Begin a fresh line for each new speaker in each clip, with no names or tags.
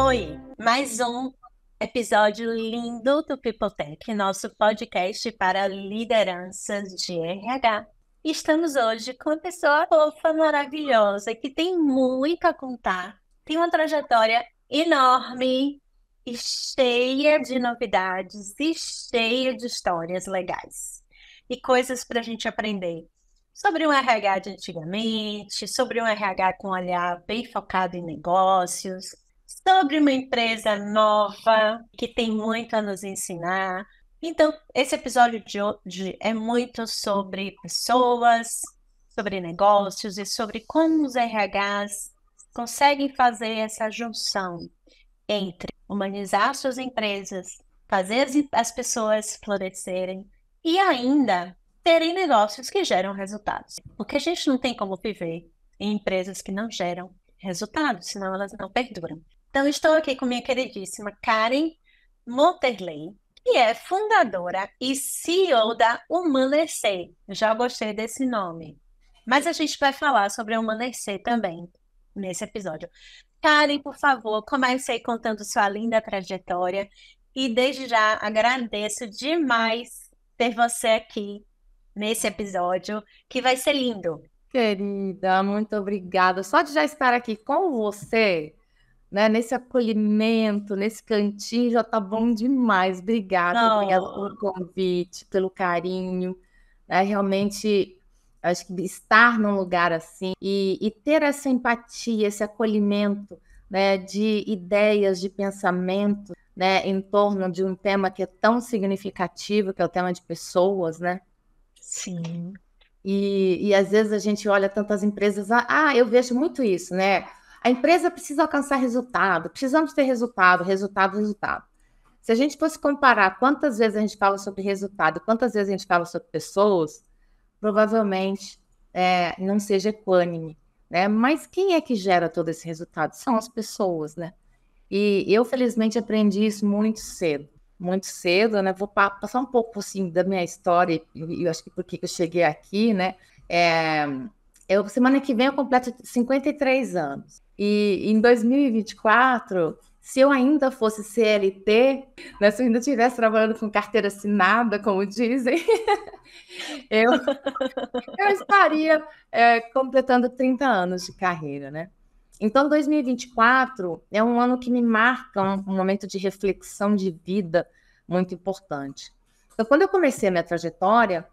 Oi, mais um episódio lindo do Pipotec, nosso podcast para lideranças de RH. Estamos hoje com uma pessoa fofa, maravilhosa, que tem muito a contar, tem uma trajetória enorme e cheia de novidades e cheia de histórias legais e coisas para a gente aprender sobre um RH de antigamente, sobre um RH com um olhar bem focado em negócios, sobre uma empresa nova que tem muito a nos ensinar. Então, esse episódio de hoje é muito sobre pessoas, sobre negócios e sobre como os RHs conseguem fazer essa junção entre humanizar suas empresas, fazer as pessoas florescerem e ainda terem negócios que geram resultados. Porque a gente não tem como viver em empresas que não geram resultados, senão elas não perduram. Então, estou aqui com minha queridíssima Karen Monterley, que é fundadora e CEO da Humanecer. Já gostei desse nome. Mas a gente vai falar sobre a Humanecer também nesse episódio. Karen, por favor, comece aí contando sua linda trajetória e desde já agradeço demais ter você aqui nesse episódio, que vai ser lindo.
Querida, muito obrigada. Só de já estar aqui com você, né, nesse acolhimento, nesse cantinho, já tá bom demais. Obrigada
Oh,
pelo convite, pelo carinho. Realmente, acho que estar num lugar assim e ter essa empatia, esse acolhimento, né, de ideias, de pensamento, né, em torno de um tema que é tão significativo, que é o tema de pessoas, né?
sim.
E às vezes a gente olha tantas empresas, eu vejo muito isso, né? A empresa precisa alcançar resultado, precisamos ter resultado, resultado, resultado. Se a gente fosse comparar quantas vezes a gente fala sobre resultado, quantas vezes a gente fala sobre pessoas, provavelmente não seja equânime, né? Mas quem é que gera todo esse resultado? São as pessoas, né? E eu, felizmente, aprendi isso muito cedo, né? Vou passar um pouco, assim, da minha história e eu acho que por que eu cheguei aqui, né? É, semana que vem eu completo 53 anos. E em 2024, se eu ainda fosse CLT, né, se eu ainda estivesse trabalhando com carteira assinada, como dizem, eu, eu estaria completando 30 anos de carreira, né? Então, 2024 é um ano que me marca um momento de reflexão de vida muito importante. Então, quando eu comecei a minha trajetória,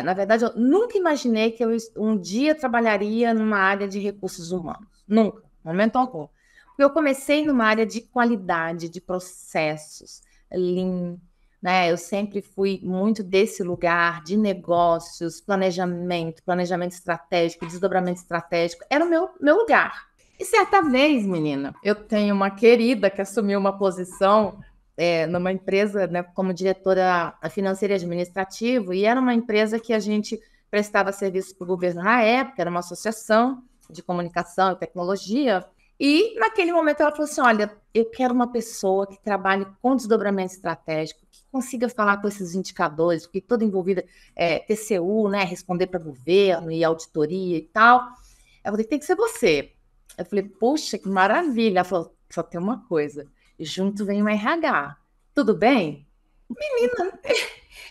na verdade, eu nunca imaginei que eu um dia trabalharia numa área de recursos humanos. Nunca, momento algum. Porque eu comecei numa área de qualidade, de processos, Lean, né? Eu sempre fui muito desse lugar de negócios, planejamento estratégico, desdobramento estratégico. Era o meu lugar. E certa vez, menina, eu tenho uma querida que assumiu uma posição numa empresa, né, como diretora financeira e administrativa, e era uma empresa que a gente prestava serviço para o governo na época, era uma associação de comunicação e tecnologia, e naquele momento ela falou assim, olha, eu quero uma pessoa que trabalhe com desdobramento estratégico, que consiga falar com esses indicadores, porque toda envolvida TCU, né, responder para governo e auditoria e tal. Eu falei, tem que ser você. Eu falei, puxa, que maravilha. Ela falou, só tem uma coisa, junto vem o RH. Tudo bem?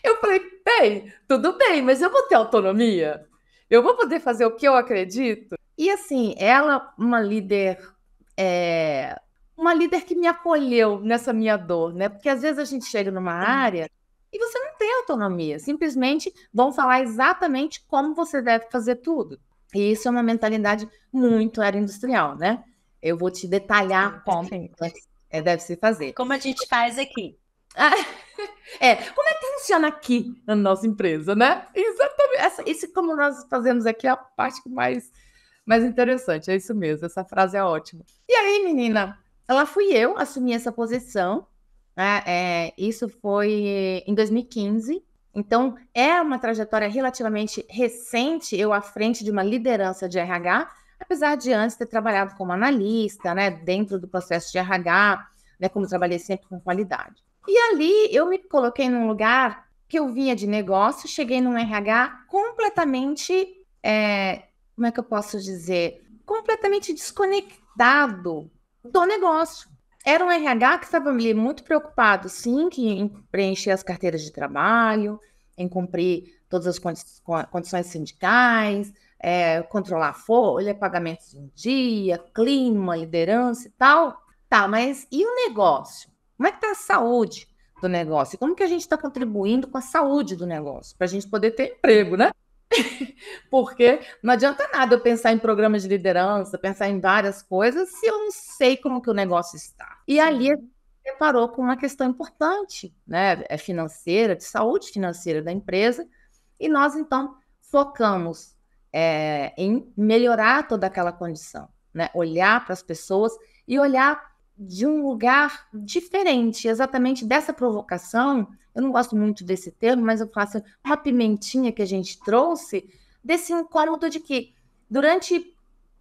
Eu falei, bem, tudo bem, mas eu vou ter autonomia? Eu vou poder fazer o que eu acredito? E assim, ela, uma líder que me acolheu nessa minha dor, né? Porque às vezes a gente chega numa área e você não tem autonomia, simplesmente vão falar exatamente como você deve fazer tudo. E isso é uma mentalidade muito era industrial, né? Eu vou te detalhar como
Perfeito.
deve se fazer.
Como a gente faz aqui.
Como é que funciona aqui na nossa empresa, né? Exatamente. Isso, como nós fazemos aqui, é a parte mais interessante. É isso mesmo, essa frase é ótima. E aí, menina, ela fui eu assumir essa posição, né? Isso foi em 2015. Então, é uma trajetória relativamente recente, eu à frente de uma liderança de RH, apesar de antes ter trabalhado como analista, né, dentro do processo de RH, né, como trabalhei sempre com qualidade. E ali eu me coloquei num lugar que eu vinha de negócio, cheguei num RH completamente, como é que eu posso dizer? Completamente desconectado do negócio. Era um RH que estava ali muito preocupado, sim, em preencher as carteiras de trabalho, em cumprir todas as condições sindicais, controlar a folha, pagamentos em dia, clima, liderança e tal. Tá, mas e o negócio? Como é que está a saúde do negócio? E como que a gente está contribuindo com a saúde do negócio? Para a gente poder ter emprego, né? Porque não adianta nada eu pensar em programas de liderança, pensar em várias coisas, se eu não sei como que o negócio está. E ali a gente se deparou com uma questão importante, né? Financeira, de saúde financeira da empresa, e nós, então, focamos em melhorar toda aquela condição, né? Olhar para as pessoas e olhar de um lugar diferente, exatamente dessa provocação. Eu não gosto muito desse termo, mas eu faço uma pimentinha que a gente trouxe desse incômodo de que durante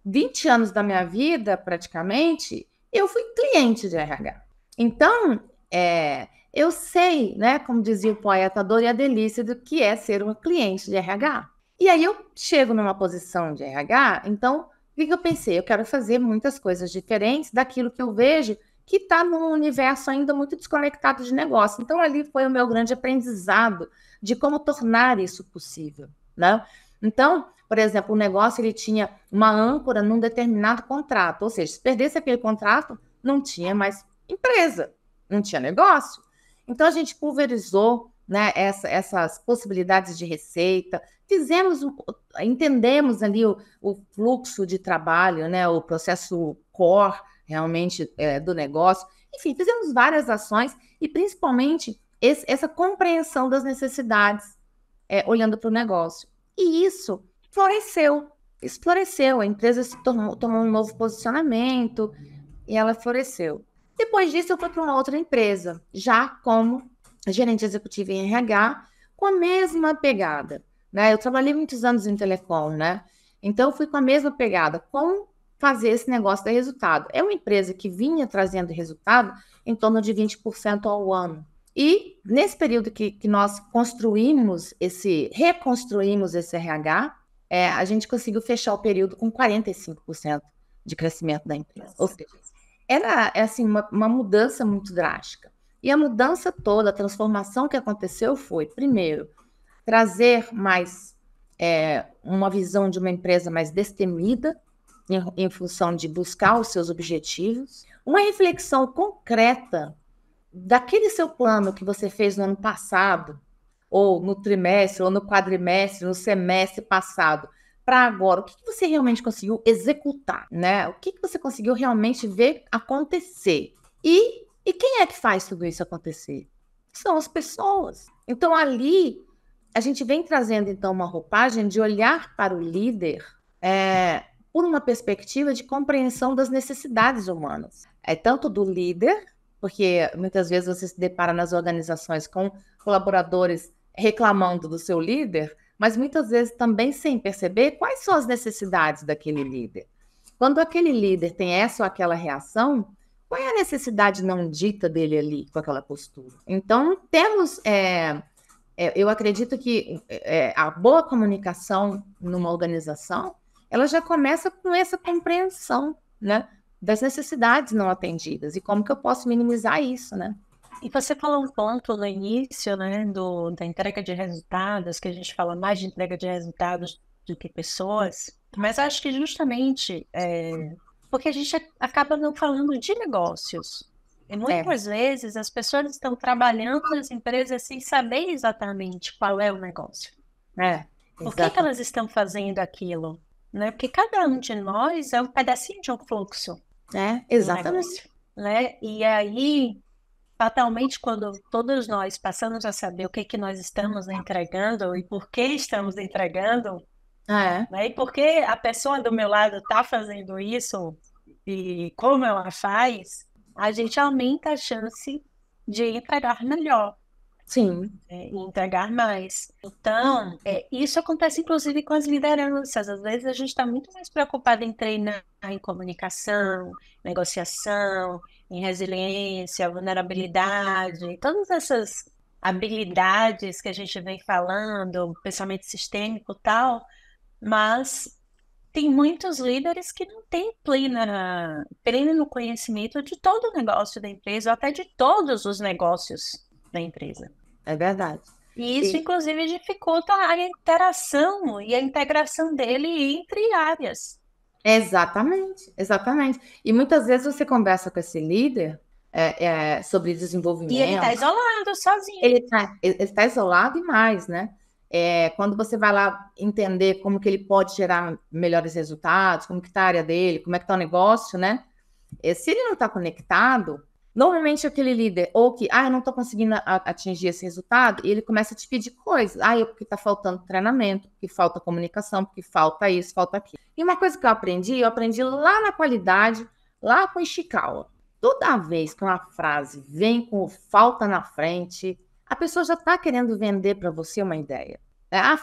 20 anos da minha vida, praticamente, eu fui cliente de RH. Então, eu sei, né, como dizia o poeta, a dor e a delícia do que é ser uma cliente de RH. E aí eu chego numa posição de RH, então, o que eu pensei? Eu quero fazer muitas coisas diferentes daquilo que eu vejo que está num universo ainda muito desconectado de negócio. Então, ali foi o meu grande aprendizado de como tornar isso possível, né? Então, por exemplo, o negócio ele tinha uma âncora num determinado contrato, ou seja, se perdesse aquele contrato, não tinha mais empresa, não tinha negócio. Então, a gente pulverizou, né, essas possibilidades de receita, entendemos ali o fluxo de trabalho, né, o processo core realmente do negócio. Enfim, fizemos várias ações e principalmente essa compreensão das necessidades, olhando para o negócio. E isso floresceu, a empresa tomou um novo posicionamento e ela floresceu. Depois disso, eu fui para uma outra empresa, já como gerente executiva em RH, com a mesma pegada, né? Eu trabalhei muitos anos em telecom, né? Então, eu fui com a mesma pegada, como fazer esse negócio dar resultado. É uma empresa que vinha trazendo resultado em torno de 20% ao ano. E nesse período que nós reconstruímos esse RH, a gente conseguiu fechar o período com 45% de crescimento da empresa. Ou seja, era assim, uma mudança muito drástica. E a mudança toda, a transformação que aconteceu foi, primeiro, trazer mais uma visão de uma empresa mais destemida, em função de buscar os seus objetivos, uma reflexão concreta daquele seu plano que você fez no ano passado, ou no trimestre, ou no quadrimestre, no semestre passado, para agora, o que você realmente conseguiu executar, né? O que você conseguiu realmente ver acontecer? E quem é que faz tudo isso acontecer? São as pessoas. Então, ali, a gente vem trazendo, então, uma roupagem de olhar para o líder por uma perspectiva de compreensão das necessidades humanas. Tanto do líder, porque muitas vezes você se depara nas organizações com colaboradores reclamando do seu líder, mas muitas vezes também sem perceber quais são as necessidades daquele líder. Quando aquele líder tem essa ou aquela reação, qual é a necessidade não dita dele ali com aquela postura? Então, temos... eu acredito que a boa comunicação numa organização, ela já começa com essa compreensão, né, das necessidades não atendidas e como que eu posso minimizar isso, né?
E você falou um ponto no início, né, da entrega de resultados, que a gente fala mais de entrega de resultados do que pessoas, mas acho que justamente porque a gente acaba não falando de negócios. E muitas vezes as pessoas estão trabalhando nas empresas sem saber exatamente qual é o negócio. Por que elas estão fazendo aquilo? Né? Porque cada um de nós é um pedacinho de um fluxo.
Exatamente.
Né? E aí, fatalmente, quando todos nós passamos a saber o que nós estamos entregando e por que estamos entregando, né? E por que a pessoa do meu lado está fazendo isso e como ela faz, a gente aumenta a chance de entregar melhor.
Sim.
E entregar mais. Então, isso acontece inclusive com as lideranças. Às vezes a gente está muito mais preocupado em treinar em comunicação, negociação, em resiliência, vulnerabilidade, todas essas habilidades que a gente vem falando, pensamento sistêmico e tal, mas tem muitos líderes que não têm pleno conhecimento de todo o negócio da empresa, ou até de todos os negócios da empresa.
É verdade.
E isso, inclusive, dificulta a interação e a integração dele entre áreas.
Exatamente, exatamente. E muitas vezes você conversa com esse líder sobre
E ele
desenvolvimento.
está isolado, sozinho.
Ele está isolado e mais, né? Quando você vai lá entender como que ele pode gerar melhores resultados, como que está a área dele, como é que está o negócio, né? Se ele não está conectado, normalmente aquele líder, ou que, eu não estou conseguindo atingir esse resultado, e ele começa a te pedir coisas. Porque está faltando treinamento, porque falta comunicação, porque falta isso, falta aquilo. E uma coisa que eu aprendi lá na qualidade, lá com Ishikawa. Toda vez que uma frase vem com falta na frente, a pessoa já está querendo vender para você uma ideia.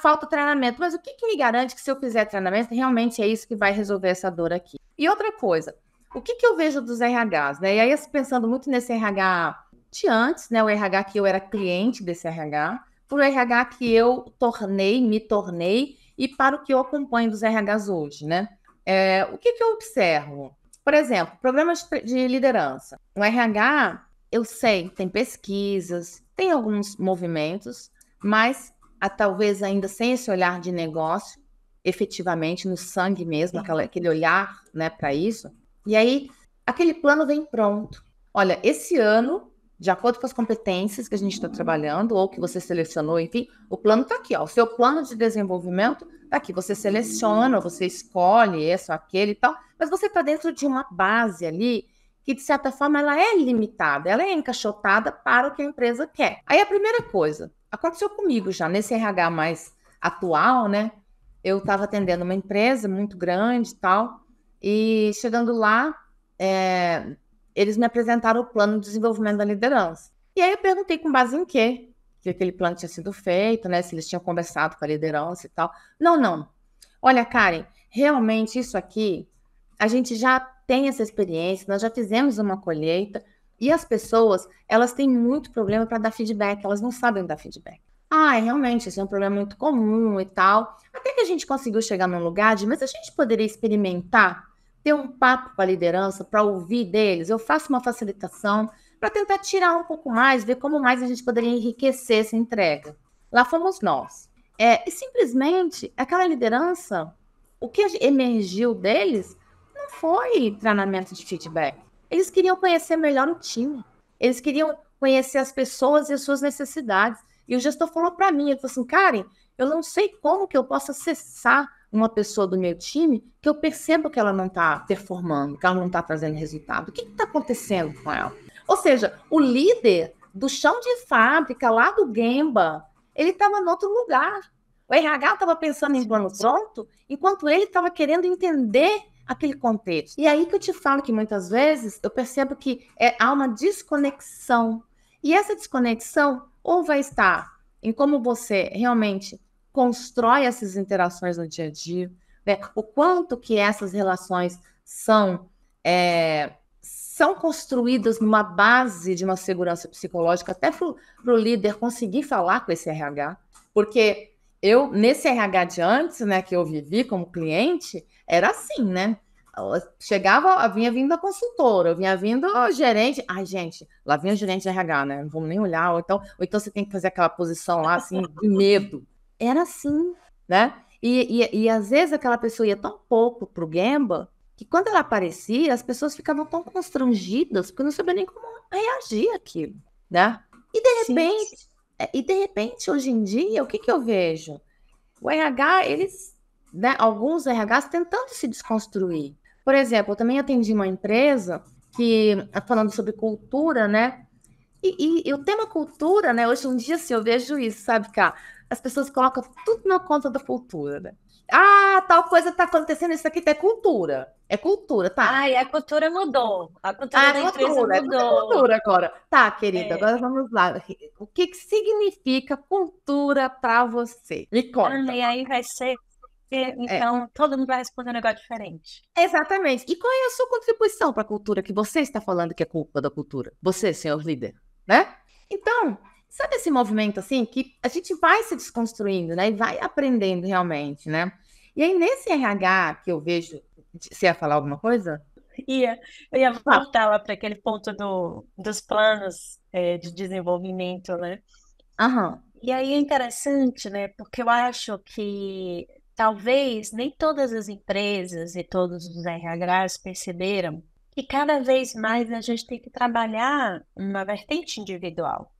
Falta treinamento, mas o que me garante que se eu fizer treinamento, realmente é isso que vai resolver essa dor aqui? E outra coisa, o que eu vejo dos RHs, né? E aí, pensando muito nesse RH de antes, né? O RH que eu era cliente desse RH, para o RH que eu me tornei, e para o que eu acompanho dos RHs hoje, né? O que eu observo? Por exemplo, programas de liderança. O RH, eu sei, tem pesquisas, tem alguns movimentos, mas talvez ainda sem esse olhar de negócio, efetivamente, no sangue mesmo, aquele olhar, né, para isso. E aí, aquele plano vem pronto. Olha, esse ano, de acordo com as competências que a gente está trabalhando, ou que você selecionou, enfim, o plano está aqui, ó. O seu plano de desenvolvimento está aqui. Você seleciona, você escolhe esse ou aquele e tal, mas você está dentro de uma base ali que, de certa forma, ela é limitada, ela é encaixotada para o que a empresa quer. Aí, a primeira coisa, aconteceu comigo já, nesse RH mais atual, né? Eu estava atendendo uma empresa muito grande e tal, e chegando lá, eles me apresentaram o plano de desenvolvimento da liderança. E aí eu perguntei com base em quê que aquele plano tinha sido feito, né? Se eles tinham conversado com a liderança e tal. Não. Olha, Karen, realmente isso aqui, a gente já tem essa experiência, nós já fizemos uma colheita, e as pessoas, elas têm muito problema para dar feedback, elas não sabem dar feedback. Realmente, esse é um problema muito comum e tal. Até que a gente conseguiu chegar num lugar mas a gente poderia experimentar, ter um papo com a liderança para ouvir deles. Eu faço uma facilitação para tentar tirar um pouco mais, ver como mais a gente poderia enriquecer essa entrega. Lá fomos nós. E simplesmente, aquela liderança, o que emergiu deles não foi treinamento de feedback. Eles queriam conhecer melhor o time. Eles queriam conhecer as pessoas e as suas necessidades. E o gestor falou para mim, ele falou assim, Karen, eu não sei como que eu posso acessar uma pessoa do meu time que eu percebo que ela não está performando, que ela não está trazendo resultado. O que está acontecendo com ela? Ou seja, o líder do chão de fábrica, lá do Gemba, ele estava em outro lugar. O RH estava pensando em plano pronto, enquanto ele estava querendo entender aquele contexto. E aí que eu te falo que muitas vezes eu percebo que há uma desconexão. E essa desconexão ou vai estar em como você realmente constrói essas interações no dia a dia, né? O quanto que essas relações são construídas numa base de uma segurança psicológica, até para o líder conseguir falar com esse RH, porque eu, nesse RH de antes, né, que eu vivi como cliente, era assim, né? Chegava, vinha vindo a consultora, vinha vindo o gerente. Gente, lá vinha o gerente de RH, né? Não vamos nem olhar. Ou então você tem que fazer aquela posição lá, assim, de medo. Era assim, né? E às vezes aquela pessoa ia tão pouco pro Gemba que quando ela aparecia, as pessoas ficavam tão constrangidas porque não sabiam nem como reagir àquilo, né? E de repente, hoje em dia, o que eu vejo? O RH, né, alguns RHs tentando se desconstruir. Por exemplo, eu também atendi uma empresa que, falando sobre cultura, né? E o tema cultura, né? Hoje em dia, assim, eu vejo isso, sabe, cara? As pessoas colocam tudo na conta da cultura, né? Tal coisa tá acontecendo, isso aqui é cultura. É cultura, tá?
A cultura mudou. A cultura da empresa mudou.
É cultura agora. Tá, querida, agora vamos lá. O que significa cultura para você? Me conta.
E aí vai ser... Então, todo mundo vai responder um negócio diferente.
Exatamente. E qual é a sua contribuição para a cultura que você está falando que é culpa da cultura? Você, senhor líder, né? Então, sabe esse movimento assim que a gente vai se desconstruindo, né? E vai aprendendo realmente, né? E aí, nesse RH que eu vejo, você ia falar alguma coisa?
Ia, eu ia
Ah,
voltar lá para aquele ponto dos planos de desenvolvimento, né?
aham.
E aí é interessante, né? Porque eu acho que talvez nem todas as empresas e todos os RHs perceberam que cada vez mais a gente tem que trabalhar uma vertente individual,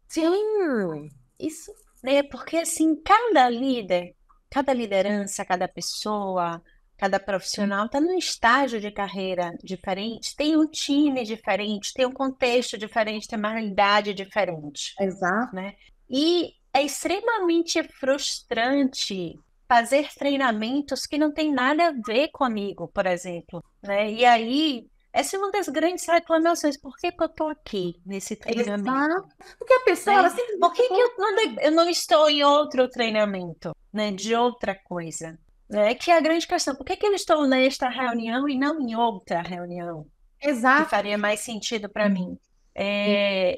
Sim, isso.
né? Porque assim, cada líder, cada liderança, cada pessoa, cada profissional está num estágio de carreira diferente, tem um time diferente, tem um contexto diferente, tem uma realidade diferente,
Exato.
né? E é extremamente frustrante fazer treinamentos que não tem nada a ver comigo, por exemplo, né? E aí, essa é uma das grandes reclamações. Por que que eu estou aqui nesse treinamento,
Exato. Porque a pessoa, ela
né? Por
simplesmente
que que eu não estou em outro treinamento, né? De outra coisa, né? Que é a grande questão. Por que que eu estou nesta reunião e não em outra reunião? Que
exato.
faria mais sentido para mim.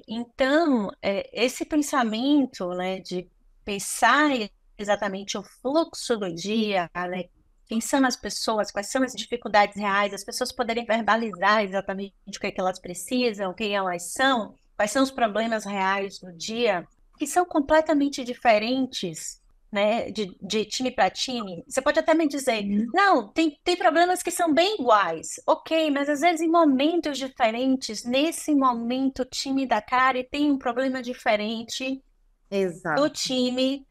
Então, esse pensamento, né, de pensar exatamente o fluxo do dia, né, quem são as pessoas, quais são as dificuldades reais, as pessoas poderem verbalizar exatamente o que é que elas precisam, quem elas são, quais são os problemas reais do dia, que são completamente diferentes, né, de time para time. Você pode até me dizer, não, tem problemas que são bem iguais. Ok, mas às vezes em momentos diferentes, nesse momento o time da Karen tem um problema diferente do
Exato.
time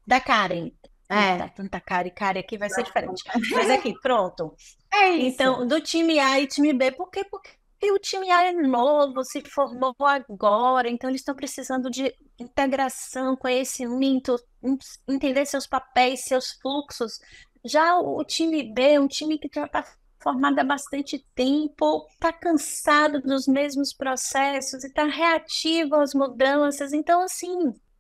da Karen. Eita,
É,
tanta Karen aqui vai ser diferente. Mas aqui, pronto.
é isso.
Então, do time A e time B, por quê? Porque o time A é novo, se formou agora, então eles estão precisando de integração, conhecimento, entender seus papéis, seus fluxos. Já o time B, um time que já está formado há bastante tempo, está cansado dos mesmos processos e está reativo às mudanças. Então, assim,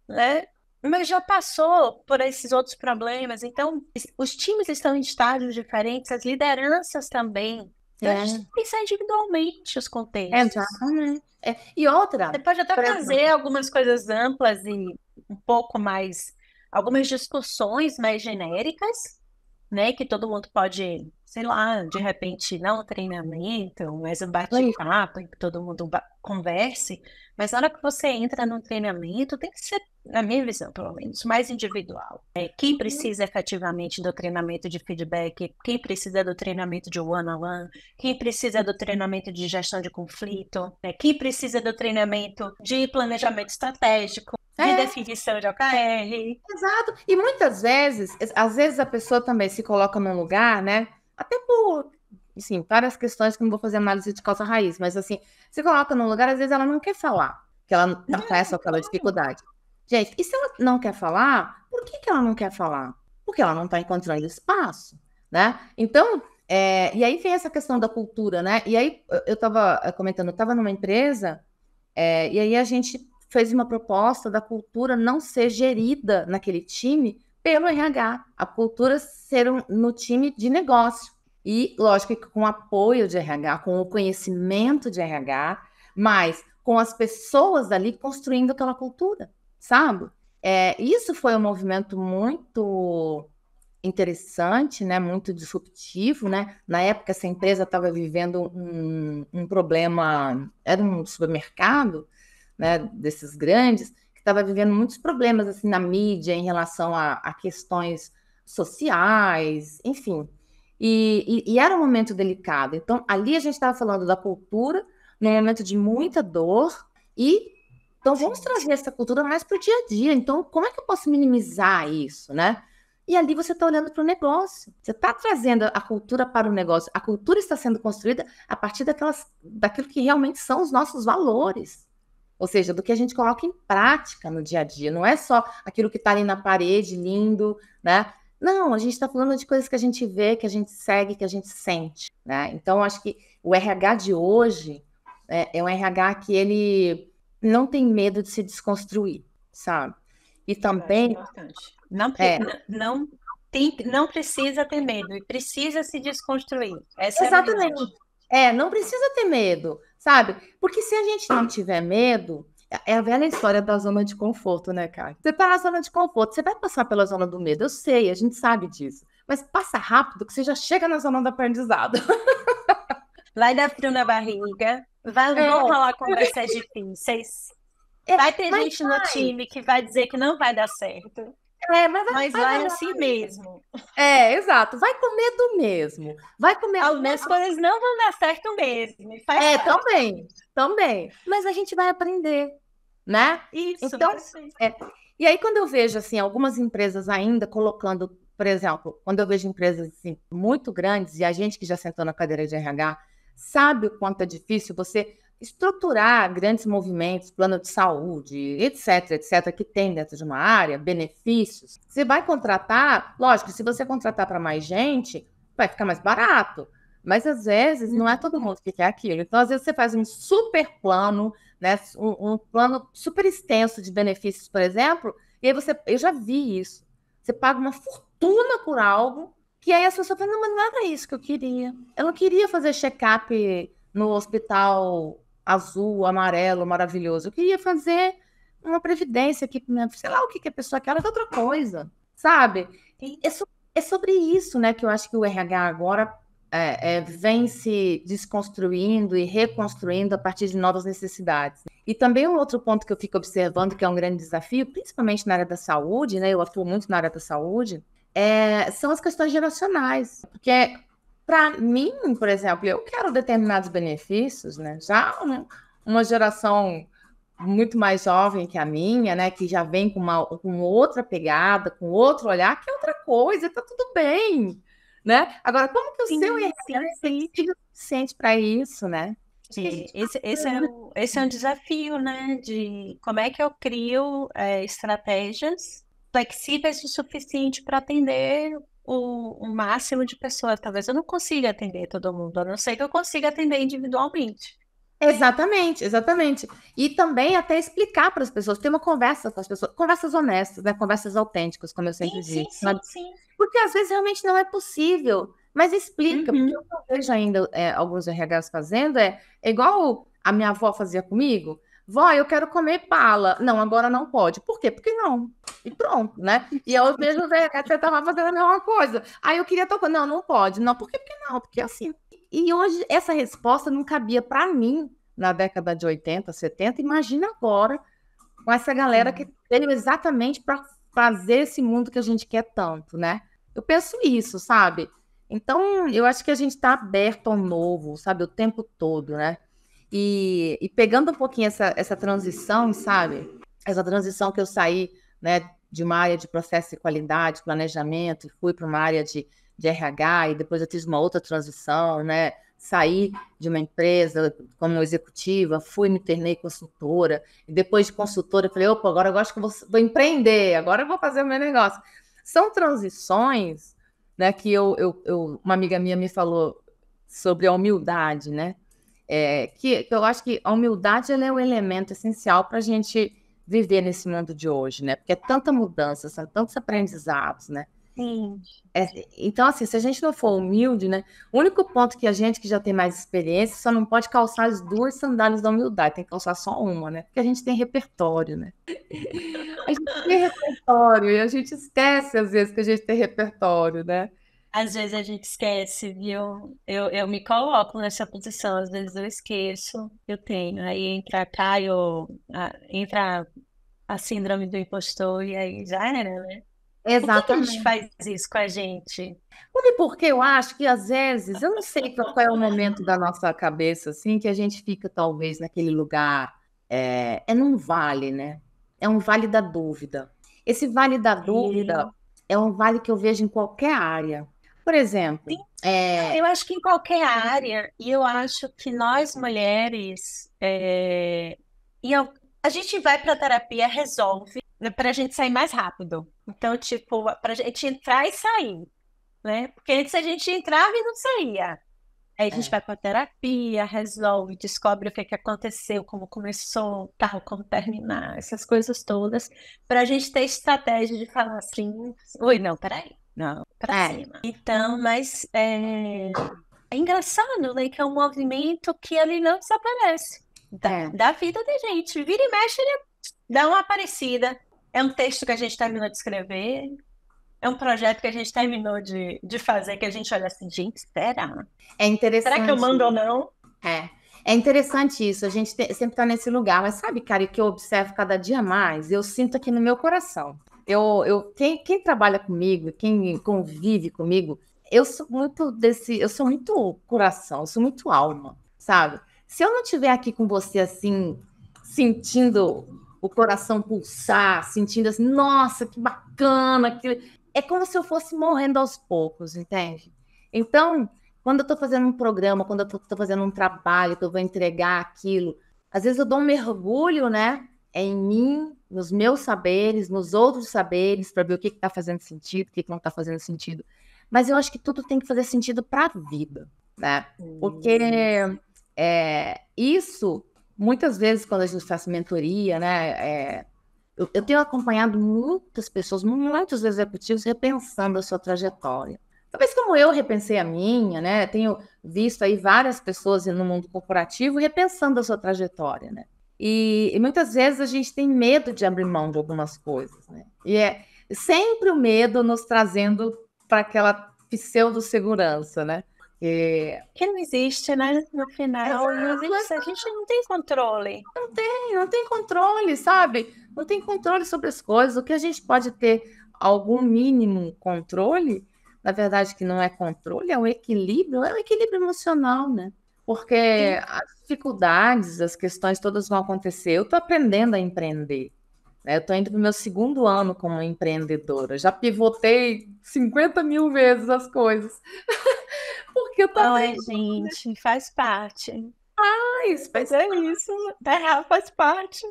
né? Mas já passou por esses outros problemas, então os times estão em estágios diferentes, as lideranças também. Então a gente tem
É,
que pensar individualmente os contextos.
exatamente. É. E outra,
Você pode até
por
fazer
exemplo,
algumas coisas amplas e um pouco mais, algumas discussões mais genéricas, né? Que todo mundo pode, sei lá, de repente, não um treinamento, mas um bate-papo, em que todo mundo converse. Mas na hora que você entra num treinamento, tem que ser, na minha visão, pelo menos, mais individual. Quem precisa efetivamente do treinamento de feedback, quem precisa do treinamento de one-on-one, quem precisa do treinamento de gestão de conflito, né? Quem precisa do treinamento de planejamento estratégico, de
é,
definição de OKR.
exato. E muitas vezes, às vezes a pessoa também se coloca num lugar, né? Até por, assim, várias questões que não vou fazer análise de causa raiz, mas assim, se coloca num lugar, às vezes ela não quer falar, que ela está com essa ou aquela dificuldade. Gente, e se ela não quer falar, por que que ela não quer falar? Porque ela não está encontrando espaço, né? Então, e aí vem essa questão da cultura, né? E aí eu estava comentando, eu estava numa empresa, e aí a gente fez uma proposta da cultura não ser gerida naquele time pelo RH, a cultura ser no time de negócio. E, lógico, que com o apoio de RH, com o conhecimento de RH, mas com as pessoas dali construindo aquela cultura, sabe? Isso foi um movimento muito interessante, né? Muito disruptivo, né? Na época, essa empresa estava vivendo um problema, era um supermercado, né, desses grandes, que estava vivendo muitos problemas assim na mídia em relação a questões sociais, enfim. E era um momento delicado. Então, ali a gente estava falando da cultura, num momento de muita dor, e então vamos trazer essa cultura mais para o dia a dia. Então, como é que eu posso minimizar isso, né? E ali você está olhando para o negócio. Você está trazendo a cultura para o negócio. A cultura está sendo construída a partir daquilo que realmente são os nossos valores. Ou seja, do que a gente coloca em prática no dia a dia. Não é só aquilo que está ali na parede, lindo, né? Não, a gente está falando de coisas que a gente vê, que a gente segue, que a gente sente, né? Então, acho que o RH de hoje é um RH que ele não tem medo de se desconstruir, sabe? E
Eu acho
também,
importante. Não,
é,
não precisa ter medo e precisa se desconstruir. Essa é a
exatamente.
verdade.
Não precisa ter medo, sabe? Porque se a gente não tiver medo, é a velha história da zona de conforto, né, cara? Você tá na zona de conforto, você vai passar pela zona do medo, eu sei, a gente sabe disso. mas passa rápido que você já chega na zona do aprendizado.
Vai dar frio na barriga, vão rolar conversas difíceis. Vai ter
mas
gente no time que vai dizer que não vai dar certo,
mas
mas vai assim mesmo.
Exato. Vai com medo mesmo. Vai com medo.
Algumas coisas não vão dar certo mesmo. Faz parte.
Também. Mas a gente vai aprender, né?
Isso.
Então, e aí quando eu vejo assim algumas empresas ainda colocando, por exemplo, quando eu vejo empresas assim, muito grandes e a gente que já sentou na cadeira de RH sabe o quanto é difícil você estruturar grandes movimentos, plano de saúde, etc, que tem dentro de uma área, benefícios. Você vai contratar, lógico, se você contratar para mais gente, vai ficar mais barato. Mas às vezes não é todo mundo que quer aquilo. Então, às vezes, você faz um super plano, né? Um plano super extenso de benefícios, por exemplo, e aí eu já vi isso. Você paga uma fortuna por algo, que aí a pessoa fala, não, mas não era isso que eu queria. Eu não queria fazer check-up no hospital azul, amarelo, maravilhoso. Eu queria fazer uma previdência aqui, sei lá o que a pessoa quer, é outra coisa, sabe? É sobre isso, né, que eu acho que o RH agora vem se desconstruindo e reconstruindo a partir de novas necessidades. E também um outro ponto que eu fico observando, que é um grande desafio, principalmente na área da saúde, né, eu atuo muito na área da saúde, são as questões geracionais. Porque, para mim, por exemplo, eu quero determinados benefícios, né, já uma geração muito mais jovem que a minha, né, que já vem com outra pegada, com outro olhar, que é outra coisa, tá tudo bem, né? Agora, como que o seu RH é flexível o suficiente para isso, né?
Esse é um desafio, né? De como é que eu crio estratégias flexíveis o suficiente para atender o máximo de pessoas. Talvez eu não consiga atender todo mundo, a não ser que eu consiga atender individualmente.
Exatamente. E também até explicar para as pessoas, ter uma conversa com as pessoas, conversas honestas, né? Conversas autênticas, como eu sempre digo.
Sim.
Porque às vezes realmente não é possível, mas explica, porque o que eu vejo ainda alguns RHs fazendo é igual a minha avó fazia comigo. Vó, eu quero comer bala. Não, agora não pode. Por quê? Porque não. E pronto, né? E eu vejo os RHs você estava fazendo a mesma coisa. Aí eu queria tocar. Não pode. Não, por quê? Porque não, porque assim. E hoje essa resposta não cabia para mim na década de 80, 70. Imagina agora com essa galera que veio exatamente para fazer esse mundo que a gente quer tanto, né? Eu penso isso, sabe? Então, eu acho que a gente está aberto ao novo, sabe? O tempo todo, né? E pegando um pouquinho essa transição, sabe? Essa transição que eu saí, né, de uma área de processo de qualidade, planejamento, fui para uma área de RH, e depois eu fiz uma outra transição, né? Saí de uma empresa como executiva, me tornei consultora, e depois de consultora, eu falei, opa, agora eu acho que vou empreender, agora eu vou fazer o meu negócio. São transições, né, que uma amiga minha me falou sobre a humildade, né? Que eu acho que a humildade ela é o elemento essencial para a gente viver nesse mundo de hoje, né? Porque é tanta mudança, são tantos aprendizados, né?
Sim.
Então, assim, se a gente não for humilde, né? O único ponto que a gente que já tem mais experiência só não pode calçar as duas sandálias da humildade, tem que calçar só uma, né? Porque a gente tem repertório, né? A gente tem repertório e a gente esquece, às vezes, que a gente tem repertório, né?
Às vezes a gente esquece, viu? Eu me coloco nessa posição, às vezes eu esqueço que eu tenho. Aí entra a síndrome do impostor e aí já era, né? Por que a gente faz isso com a gente?
Porque eu acho que, às vezes, eu não sei qual é o momento da nossa cabeça, assim, que a gente fica, talvez, naquele lugar, num vale, né? É um vale da dúvida. Esse vale da dúvida é um vale que eu vejo em qualquer área. Por exemplo,
eu acho que em qualquer área, e eu acho que nós mulheres, a gente vai para a terapia, resolve, para a gente sair mais rápido. Então, tipo, para a gente entrar e sair, né? Porque antes a gente entrava e não saía. Aí a gente vai para a terapia, resolve, descobre o que aconteceu, como começou, tal, como terminar, essas coisas todas, para a gente ter estratégia de falar assim, oi, não, peraí. Não, pra cima. Então, mas é engraçado, né? Que é um movimento que ele não desaparece da vida da gente. Vira e mexe, ele dá uma aparecida. É um texto que a gente terminou de escrever, É um projeto que a gente terminou de fazer, que a gente olha assim, gente, será?
É
Será que eu
interessante.
mando ou não?
É, é interessante isso, a gente sempre está nesse lugar, mas sabe, cara, que eu observo cada dia mais, eu sinto aqui no meu coração. Quem trabalha comigo, quem convive comigo, eu sou muito coração, eu sou muito alma, sabe? Se eu não estiver aqui com você assim, sentindo o coração pulsar, sentindo assim, nossa, que bacana, é como se eu fosse morrendo aos poucos, entende? Então, quando eu estou fazendo um programa, quando eu estou fazendo um trabalho, que eu vou entregar aquilo, às vezes eu dou um mergulho, né? Em mim, nos meus saberes, nos outros saberes, para ver o que está fazendo sentido, o que não está fazendo sentido. Mas eu acho que tudo tem que fazer sentido para a vida, né? Porque isso, muitas vezes, quando a gente faz mentoria, né? Eu tenho acompanhado muitas pessoas, muitos executivos, repensando a sua trajetória. Talvez como eu repensei a minha, né? Tenho visto aí várias pessoas no mundo corporativo repensando a sua trajetória, né? E muitas vezes a gente tem medo de abrir mão de algumas coisas, né? E é sempre o medo nos trazendo para aquela pseudo-segurança, né?
Que não existe, né? No final, não existe, a gente não tem controle.
Não tem controle, sabe? Não tem controle sobre as coisas. O que a gente pode ter algum mínimo controle, na verdade, que não é controle, é o equilíbrio emocional, né? Porque
Sim.
as dificuldades, as questões todas vão acontecer. Eu estou aprendendo a empreender, né? Eu estou indo para o meu segundo ano como empreendedora. Já pivotei 50 mil vezes as coisas. Porque eu estou
Não é,
aprendendo.
gente, faz parte.
Mas
Mas é isso, errar faz parte.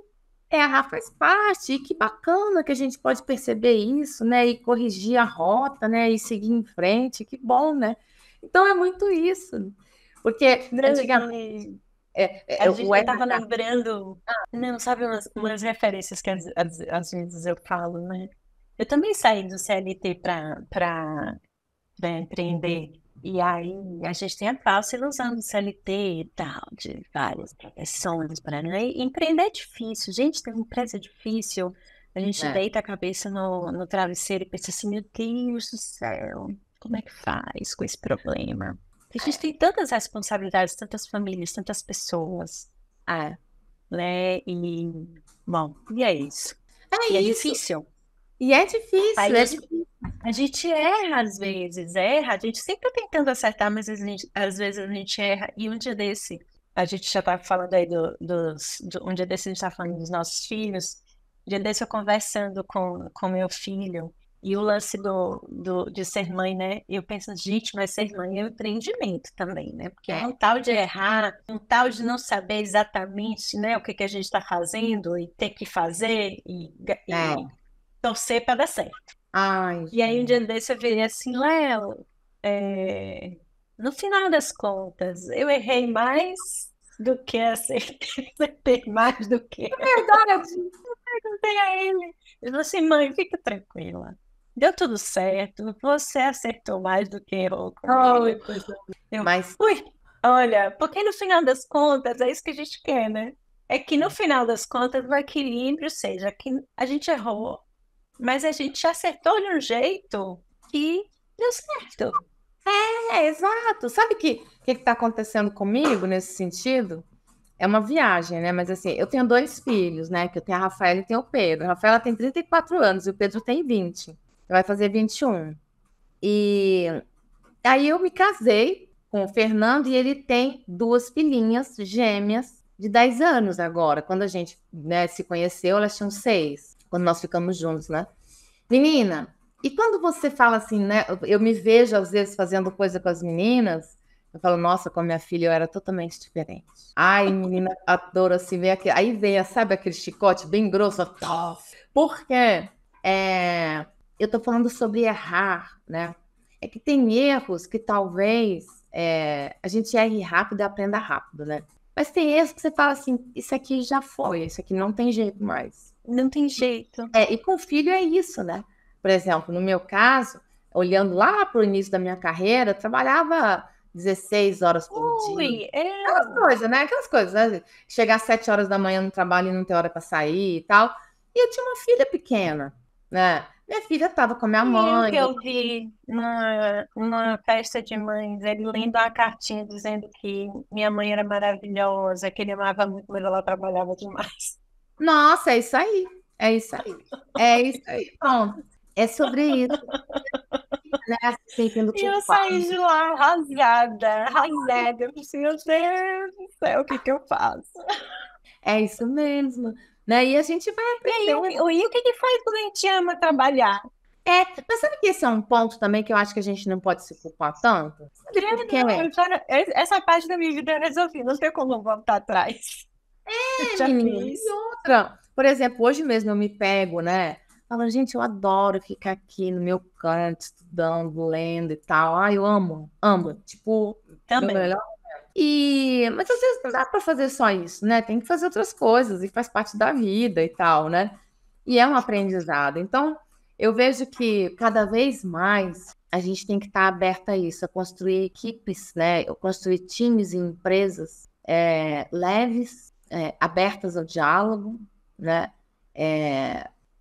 errar faz parte, e que bacana que a gente pode perceber isso, né? E corrigir a rota, né? E seguir em frente, que bom, né? Então é muito isso. Porque antigamente
E eu
o
estava
RH.
lembrando, não, sabe umas referências que às vezes eu falo, né? Eu também saí do CLT para empreender. E aí a gente tem a falsa ilusão do CLT e tal, de várias profissões, para e empreender é difícil. Gente, tem uma empresa difícil. A gente
É,
deita a cabeça no travesseiro e pensa assim, meu Deus do céu, como é que faz com esse problema? A gente tem tantas responsabilidades, tantas famílias, tantas pessoas,
é.
né? E, bom, e é isso.
É
E é
isso.
difícil.
E é difícil,
Aí
é
os
difícil.
A gente erra às vezes, erra, a gente sempre tá tentando acertar, mas às vezes a gente erra. E um dia desse, a gente já tá falando aí um dia desse a gente tá falando dos nossos filhos. Um dia desse eu conversando com meu filho, e o lance de ser mãe, né? E eu penso, gente, mas ser mãe é um empreendimento também, né? Porque é um tal de errar, um tal de não saber exatamente, né, o que que a gente está fazendo e ter que fazer e
É.
torcer para dar certo.
Ai,
E aí um
gente.
dia desse eu virei assim, Léo, no final das contas, eu errei mais do que acertei, acertei mais do que
Verdade.
acertei a ele. Ele falou assim, mãe, fica tranquila. Deu tudo certo, você acertou mais do que errou
Ai,
comigo. Eu,
mas
ui, olha, porque no final das contas é isso que a gente quer, né? É que no final das contas o equilíbrio seja que a gente errou, mas a gente acertou de um jeito que deu certo.
exato. Sabe o que está acontecendo comigo nesse sentido? É uma viagem, né? Mas assim, eu tenho dois filhos, né? Que eu tenho a Rafaela e tenho o Pedro. A Rafaela tem 34 anos e o Pedro tem 20. Vai fazer 21. E aí eu me casei com o Fernando e ele tem duas filhinhas gêmeas de 10 anos agora. Quando a gente, né, se conheceu, elas tinham 6, quando nós ficamos juntos, né? Menina, e quando você fala assim, né? Eu me vejo às vezes fazendo coisa com as meninas, eu falo, nossa, com a minha filha eu era totalmente diferente. Ai, menina, adoro assim, ver aqui. Aí vem, sabe aquele chicote bem grosso? Ó, porque eu tô falando sobre errar, né? É que tem erros que talvez a gente erre rápido e aprenda rápido, né? Mas tem erros que você fala assim, isso aqui já foi, isso aqui não tem jeito mais.
Não tem jeito.
E com filho é isso, né? Por exemplo, no meu caso, olhando lá para o início da minha carreira, eu trabalhava 16 horas por dia.
Ui,
Aquelas coisas, né? Aquelas coisas, né? Chegar às 7 horas da manhã no trabalho e não ter hora para sair e tal. E eu tinha uma filha pequena, né? Minha filha estava com a minha
E o
mãe.
que eu vi numa festa de mães, ele lendo uma cartinha dizendo que minha mãe era maravilhosa, que ele amava muito, mas ela trabalhava demais.
Nossa, é isso aí. É isso aí. É isso aí. Pronto. É sobre isso, né? Se sentindo
E eu saí
culpada.
de lá arrasada, arrasada. Eu pensei, meu Deus do céu, o que que eu faço?
É isso mesmo. Né? E a gente vai
E aí,
aprender.
e o que que faz quando a gente ama trabalhar?
Mas sabe que esse é um ponto também que eu acho que a gente não pode se culpar tanto? Sabe por quê?
Não, essa parte da minha vida eu resolvi, não sei como voltar atrás. Eu já
Menina. E
fiz.
outra, por exemplo, hoje mesmo eu me pego, né? Falo, gente, eu adoro ficar aqui no meu canto, estudando, lendo e tal. Ai, eu amo, amo. Tipo, meu
Também.
melhor. Mas às vezes não dá para fazer só isso, né? Tem que fazer outras coisas e faz parte da vida e tal, né? E é um aprendizado. Então, eu vejo que cada vez mais a gente tem que estar aberta a isso, a construir equipes, né? Construir times e empresas leves, abertas ao diálogo, né?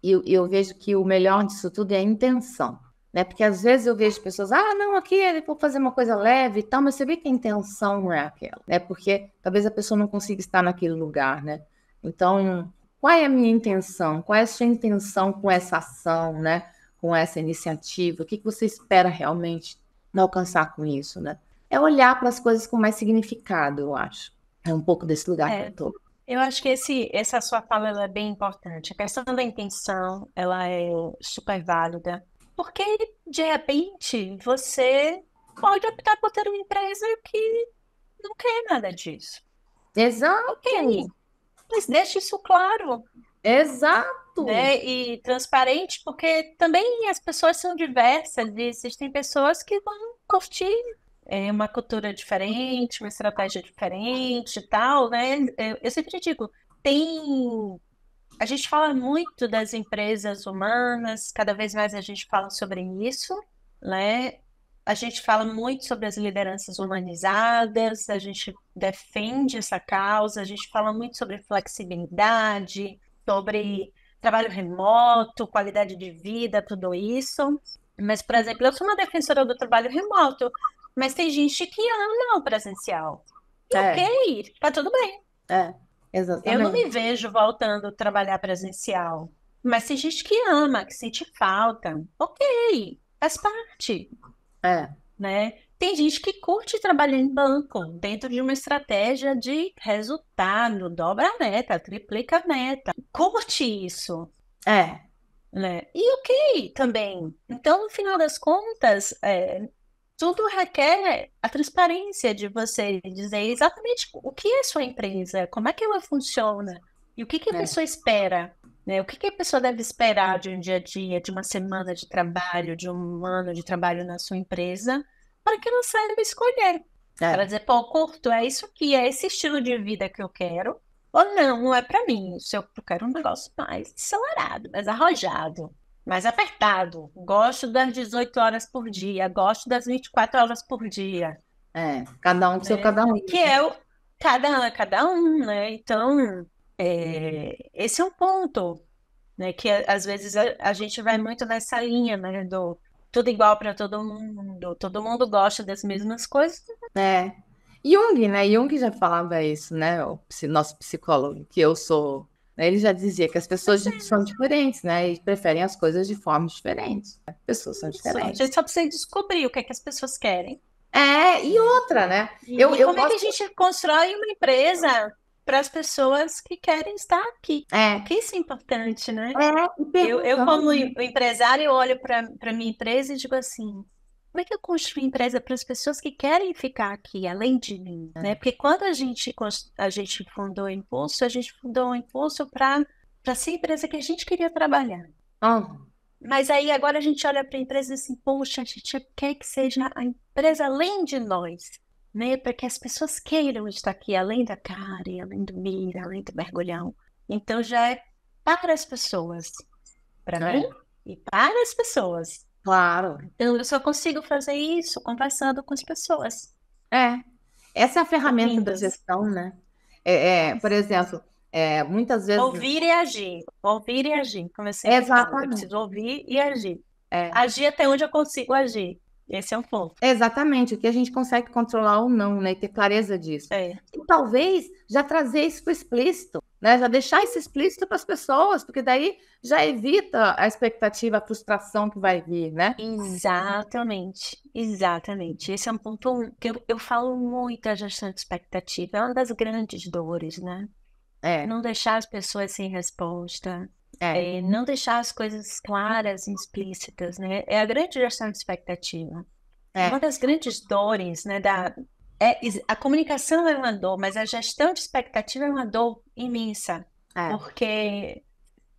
E eu vejo que o melhor disso tudo é a intenção, né? Porque às vezes eu vejo pessoas, não, aqui eu vou fazer uma coisa leve e tal, mas você vê que a intenção não é aquela, né? Porque talvez a pessoa não consiga estar naquele lugar, né? Então, qual é a minha intenção? Qual é a sua intenção com essa ação, né? Com essa iniciativa? O que que você espera realmente alcançar com isso, né? É olhar para as coisas com mais significado, eu acho. É um pouco desse lugar que eu
É,
tô.
eu acho que essa sua fala ela é bem importante. A questão da intenção, ela é super válida, porque de repente você pode optar por ter uma empresa que não quer nada disso. Ok,
Exato!
mas deixe isso claro,
Exato!
né? E transparente, porque também as pessoas são diversas e existem pessoas que vão curtir uma cultura diferente, uma estratégia diferente e tal, né? Eu sempre digo, tem. A gente fala muito das empresas humanas, cada vez mais a gente fala sobre isso, né? A gente fala muito sobre as lideranças humanizadas, a gente defende essa causa, a gente fala muito sobre flexibilidade, sobre trabalho remoto, qualidade de vida, tudo isso. Mas, por exemplo, eu sou uma defensora do trabalho remoto, mas tem gente que ama o presencial. E
É,
ok, tá tudo bem.
é,
Eu não
exatamente.
me vejo voltando a trabalhar presencial, mas tem gente que ama, que sente falta. Ok, faz parte,
É,
né? Tem gente que curte trabalhar em banco, dentro de uma estratégia de resultado, dobra a meta, triplica a meta. Curte isso,
é,
né? E ok também. Então, no final das contas, tudo requer a transparência de você dizer exatamente o que é sua empresa, como é que ela funciona e o que que a
é,
pessoa espera, né? O que que a pessoa deve esperar de um dia a dia, de uma semana de trabalho, de um ano de trabalho na sua empresa, para que ela saiba escolher. Para
é.
dizer, pô, curto, é isso aqui, é esse estilo de vida que eu quero, ou não, não é para mim. Se eu quero um negócio mais acelerado, mais arrojado, mais apertado. Gosto das 18 horas por dia, gosto das 24 horas por dia,
Cada um com seu
né?
cada um.
Que é o cada um, né? Então, esse é um ponto, né? Que às vezes a gente vai muito nessa linha, né? Do tudo igual para todo mundo gosta das mesmas coisas.
É. Jung, né? Jung já falava isso, né? Nosso psicólogo, que eu sou. Né? Ele já dizia que as pessoas são diferentes, né? E preferem as coisas de formas diferentes. Né? Pessoas são
Isso, a
diferentes.
gente só precisa descobrir o que é que as pessoas querem.
E outra, né? Eu,
E
eu
como é que a
gosto.
gente constrói uma empresa para as pessoas que querem estar aqui?
É,
Porque isso é importante, né?
e
Eu como
perguntando.
empresário, eu olho para minha empresa e digo assim, como é que eu construo empresa para as pessoas que querem ficar aqui, além de mim, né? Porque quando a gente fundou o Impulso, a gente fundou o Impulso para ser a empresa que a gente queria trabalhar.
Ah,
Mas aí agora a gente olha para a empresa e assim, poxa, a gente quer que seja a empresa além de nós, né? Para que as pessoas queiram estar aqui, além da Karen, além do Mira, além do Mergulhão. Então já é para as pessoas, para mim
é,
e para as pessoas.
claro.
Então eu só consigo fazer isso conversando com as pessoas.
É. Essa é a ferramenta da
Ouvindo-as.
gestão, né? Por exemplo, Muitas vezes.
Ouvir e agir. Ouvir e agir, como eu sempre falo. Eu
Exatamente.
preciso ouvir e agir.
É,
Agir até onde eu consigo agir. Esse é um ponto.
exatamente, o que a gente consegue controlar ou não, né? E ter clareza disso.
É.
E talvez já trazer isso para o explícito, né? Já deixar isso explícito para as pessoas, porque daí já evita a expectativa, a frustração que vai vir, né?
Exatamente, exatamente. Esse é um ponto que eu falo muito a gestão de expectativa. É uma das grandes dores, né?
É,
Não deixar as pessoas sem resposta,
é,
não deixar as coisas claras e explícitas, né? É a grande gestão de expectativa. Uma
é,
das grandes dores, né, a comunicação é uma dor, mas a gestão de expectativa é uma dor imensa,
é,
porque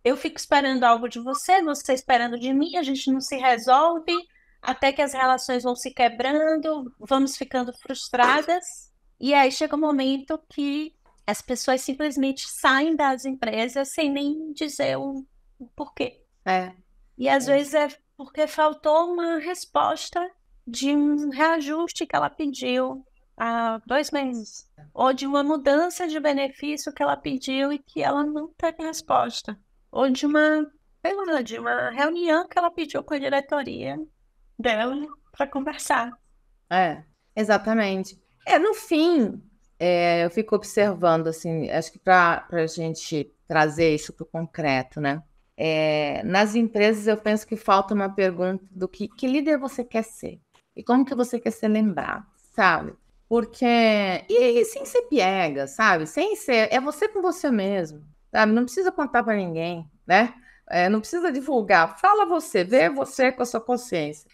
eu fico esperando algo de você, você esperando de mim, a gente não se resolve, até que as relações vão se quebrando, vamos ficando frustradas, e aí chega um momento que as pessoas simplesmente saem das empresas sem nem dizer o porquê.
é,
E às vezes é porque faltou uma resposta de um reajuste que ela pediu há 2 meses, ou de uma mudança de benefício que ela pediu e que ela não teve resposta, ou de uma, sei lá, de uma reunião que ela pediu com a diretoria dela para conversar.
exatamente. No fim, eu fico observando, assim, acho que para a gente trazer isso para o concreto, né? Nas empresas, eu penso que falta uma pergunta do que líder você quer ser e como que você quer ser lembrado, sabe? Porque, e sem ser piega, sabe? Sem ser, é você com você mesmo, sabe? Não precisa contar para ninguém, né? Não precisa divulgar, fala você, vê você com a sua consciência.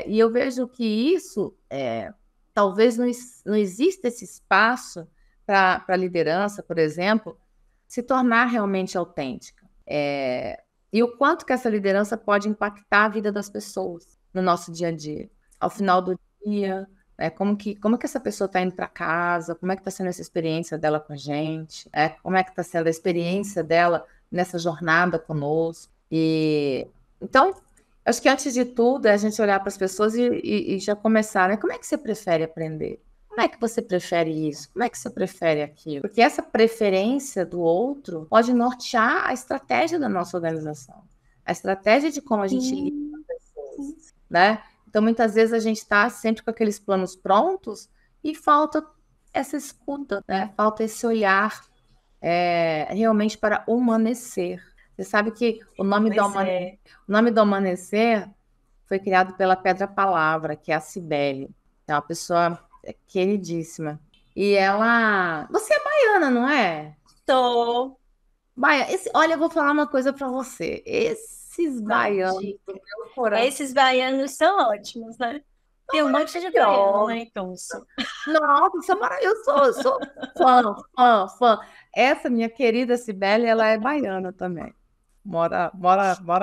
E eu vejo que isso, talvez não exista esse espaço para a liderança, por exemplo, se tornar realmente autêntica. E o quanto que essa liderança pode impactar a vida das pessoas no nosso dia a dia. Ao final do dia, como que essa pessoa está indo para casa, como é que está sendo essa experiência dela com a gente, como é que está sendo a experiência dela nessa jornada conosco. E então, acho que antes de tudo é a gente olhar para as pessoas e já começar, né? Como é que você prefere aprender? Como é que você prefere isso? Como é que você prefere aquilo? Porque essa preferência do outro pode nortear a estratégia da nossa organização, a estratégia de como a gente lida com as pessoas, né? Então, muitas vezes a gente está sempre com aqueles planos prontos e falta essa escuta, né? Falta esse olhar realmente para humanecer. Você sabe que o nome do Amanhecer foi criado pela Pedra Palavra, que é a Cibele. É uma pessoa queridíssima. E ela. Você é baiana, não é?
Tô.
Olha, eu vou falar uma coisa para você. Esses baianos
Conte.
do meu coração.
Esses baianos são ótimos, né? Tem um monte de baiano lá em Tunso.
Nossa, isso é maravilhoso. Eu sou fã, fã, fã. Essa minha querida Cibele, ela é baiana também. Mora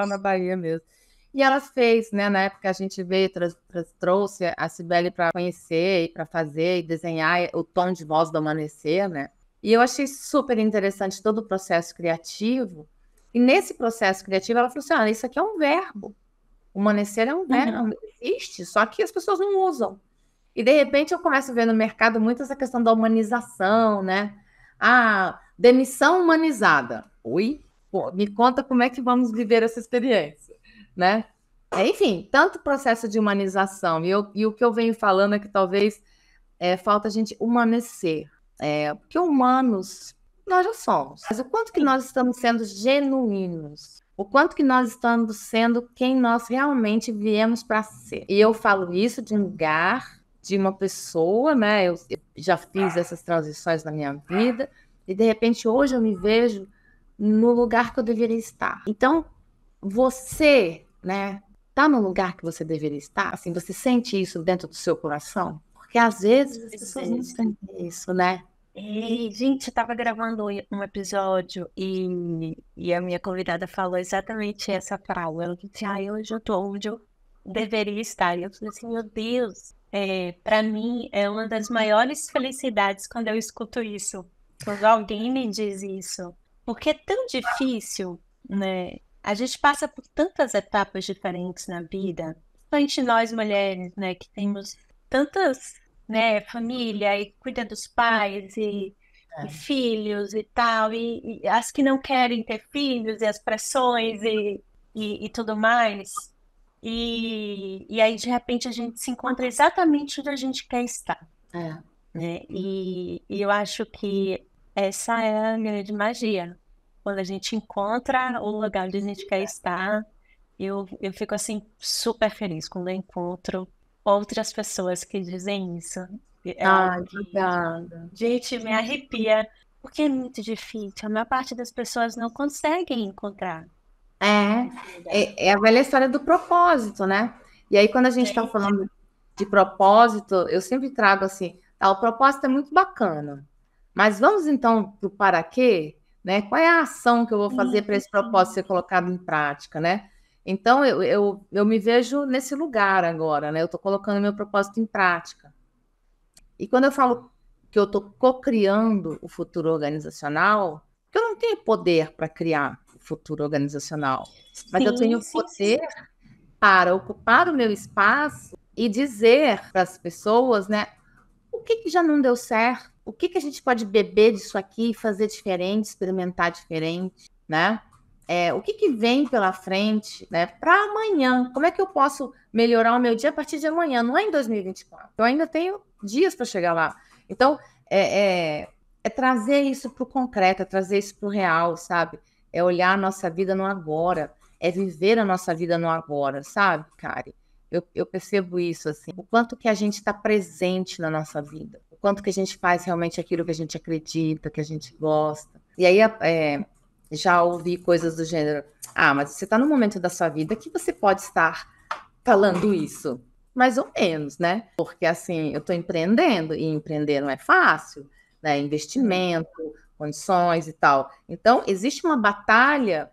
na Bahia mesmo. E ela fez, né? Na época a gente veio, trouxe a Cibele para conhecer e para fazer e desenhar o tom de voz do amanhecer, né? E eu achei super interessante todo o processo criativo. E nesse processo criativo, ela falou assim: ah, isso aqui é um verbo. O amanhecer é um verbo, existe, só que as pessoas não usam. E de repente eu começo a ver no mercado muito essa questão da humanização, né? Ah, demissão humanizada. Oi? Pô, me conta como é que vamos viver essa experiência, né? Enfim, tanto processo de humanização. E o que eu venho falando é que talvez falta a gente humanecer. Porque humanos nós já somos. Mas o quanto que nós estamos sendo genuínos? O quanto que nós estamos sendo quem nós realmente viemos para ser? E eu falo isso de um lugar de uma pessoa, né? Eu já fiz essas transições na minha vida e de repente hoje eu me vejo no lugar que eu deveria estar. Então, você, né, tá no lugar que você deveria estar? Assim, você sente isso dentro do seu coração? Porque às vezes as pessoas não sentem isso, né?
Gente, eu estava gravando um episódio e a minha convidada falou exatamente essa frase. Ela disse, hoje eu estou onde eu deveria estar. E eu falei assim, meu Deus, para mim é uma das maiores felicidades quando eu escuto isso, quando alguém me diz isso. Porque é tão difícil, né? A gente passa por tantas etapas diferentes na vida, principalmente nós mulheres, né, que temos tantas, né, família e cuida dos pais e e filhos e tal, e as que não querem ter filhos, e as pressões e tudo mais. E aí, de repente, a gente se encontra exatamente onde a gente quer estar,
É.
né? E eu acho que essa é a grande magia. Quando a gente encontra o lugar onde a gente quer estar, eu fico assim super feliz quando eu encontro outras pessoas que dizem isso. É algo
Ai,
que,
obrigada.
gente, me arrepia, porque é muito difícil. A maior parte das pessoas não conseguem encontrar esse lugar.
É a velha história do propósito, né? E aí, quando a gente está
Gente,
falando de propósito, eu sempre trago assim, tá, o propósito é muito bacana, mas vamos então para o para quê, né? Qual é a ação que eu vou fazer
sim,
para esse propósito
sim.
ser colocado em prática, né? Então, eu me vejo nesse lugar agora, né? Eu estou colocando meu propósito em prática. E quando eu falo que eu estou co-criando o futuro organizacional, que eu não tenho poder para criar o futuro organizacional, mas eu
Sim,
tenho
sim,
poder
sim.
para ocupar o meu espaço e dizer para as pessoas, né, o que que já não deu certo, o que que a gente pode beber disso aqui, fazer diferente, experimentar diferente, né? O que que vem pela frente, né? Para amanhã, como é que eu posso melhorar o meu dia a partir de amanhã? Não é em 2024. Eu ainda tenho dias para chegar lá. Então, é trazer isso para o concreto, é trazer isso para o real, sabe? É olhar a nossa vida no agora, é viver a nossa vida no agora, sabe, Kari? Eu percebo isso, assim, o quanto que a gente está presente na nossa vida, o quanto que a gente faz realmente aquilo que a gente acredita, que a gente gosta. E aí, já ouvi coisas do gênero, mas você está num momento da sua vida que você pode estar falando isso. Mais ou menos, né? Porque, assim, eu estou empreendendo, e empreender não é fácil, né? Investimento, condições e tal. Então, existe uma batalha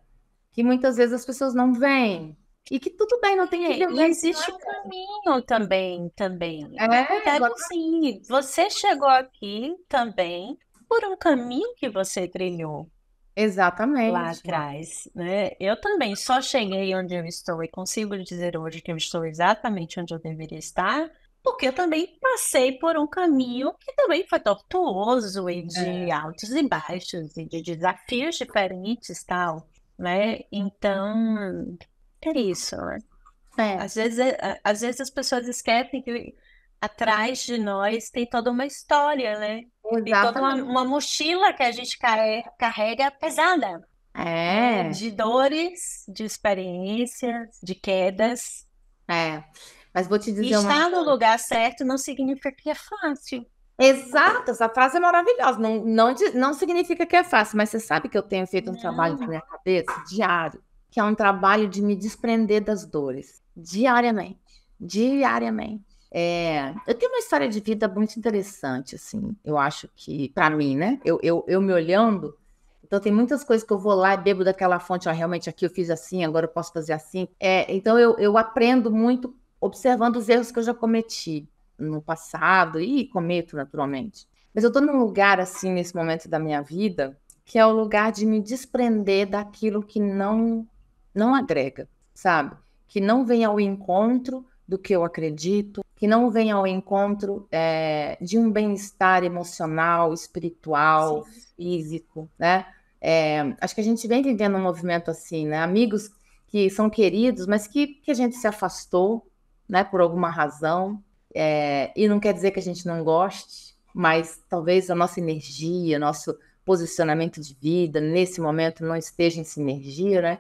que muitas vezes as pessoas não veem. E que tudo bem, não tem que ver.
E existe um caminho também. Na verdade,
Agora,
sim, você chegou aqui também por um caminho que você trilhou lá
exatamente.
atrás, né? Eu também só cheguei onde eu estou e consigo dizer hoje que eu estou exatamente onde eu deveria estar, porque eu também passei por um caminho que também foi tortuoso e de altos e baixos e de desafios diferentes, tal, né? Então, é isso, né?
É,
Às vezes as pessoas esquecem que atrás de nós tem toda uma história, né? Tem toda uma,
exatamente.
uma mochila que a gente carrega pesada, né?
É,
De dores, de experiências, de quedas.
é. Mas vou te
E
dizer uma
estar no
coisa.
lugar certo não significa que é fácil.
Exato, essa frase é maravilhosa. Não, não, não significa que é fácil, mas você sabe que eu tenho feito um trabalho na
Não.
minha cabeça diário, que é um trabalho de me desprender das dores, diariamente, diariamente. Eu tenho uma história de vida muito interessante, assim. Eu acho que, para mim, né? Eu me olhando, então tem muitas coisas que eu vou lá e bebo daquela fonte, ó, realmente aqui eu fiz assim, agora eu posso fazer assim. Então eu aprendo muito observando os erros que eu já cometi no passado e cometo naturalmente. Mas eu estou num lugar assim nesse momento da minha vida que é o lugar de me desprender daquilo que não agrega, sabe? Que não vem ao encontro do que eu acredito, que não vem ao encontro de um bem-estar emocional, espiritual,
Sim.
físico, né? Acho que a gente vem vivendo um movimento assim, né? Amigos que são queridos, mas que a gente se afastou, né? Por alguma razão. E não quer dizer que a gente não goste, mas talvez a nossa energia, nosso posicionamento de vida nesse momento não esteja em sinergia, né?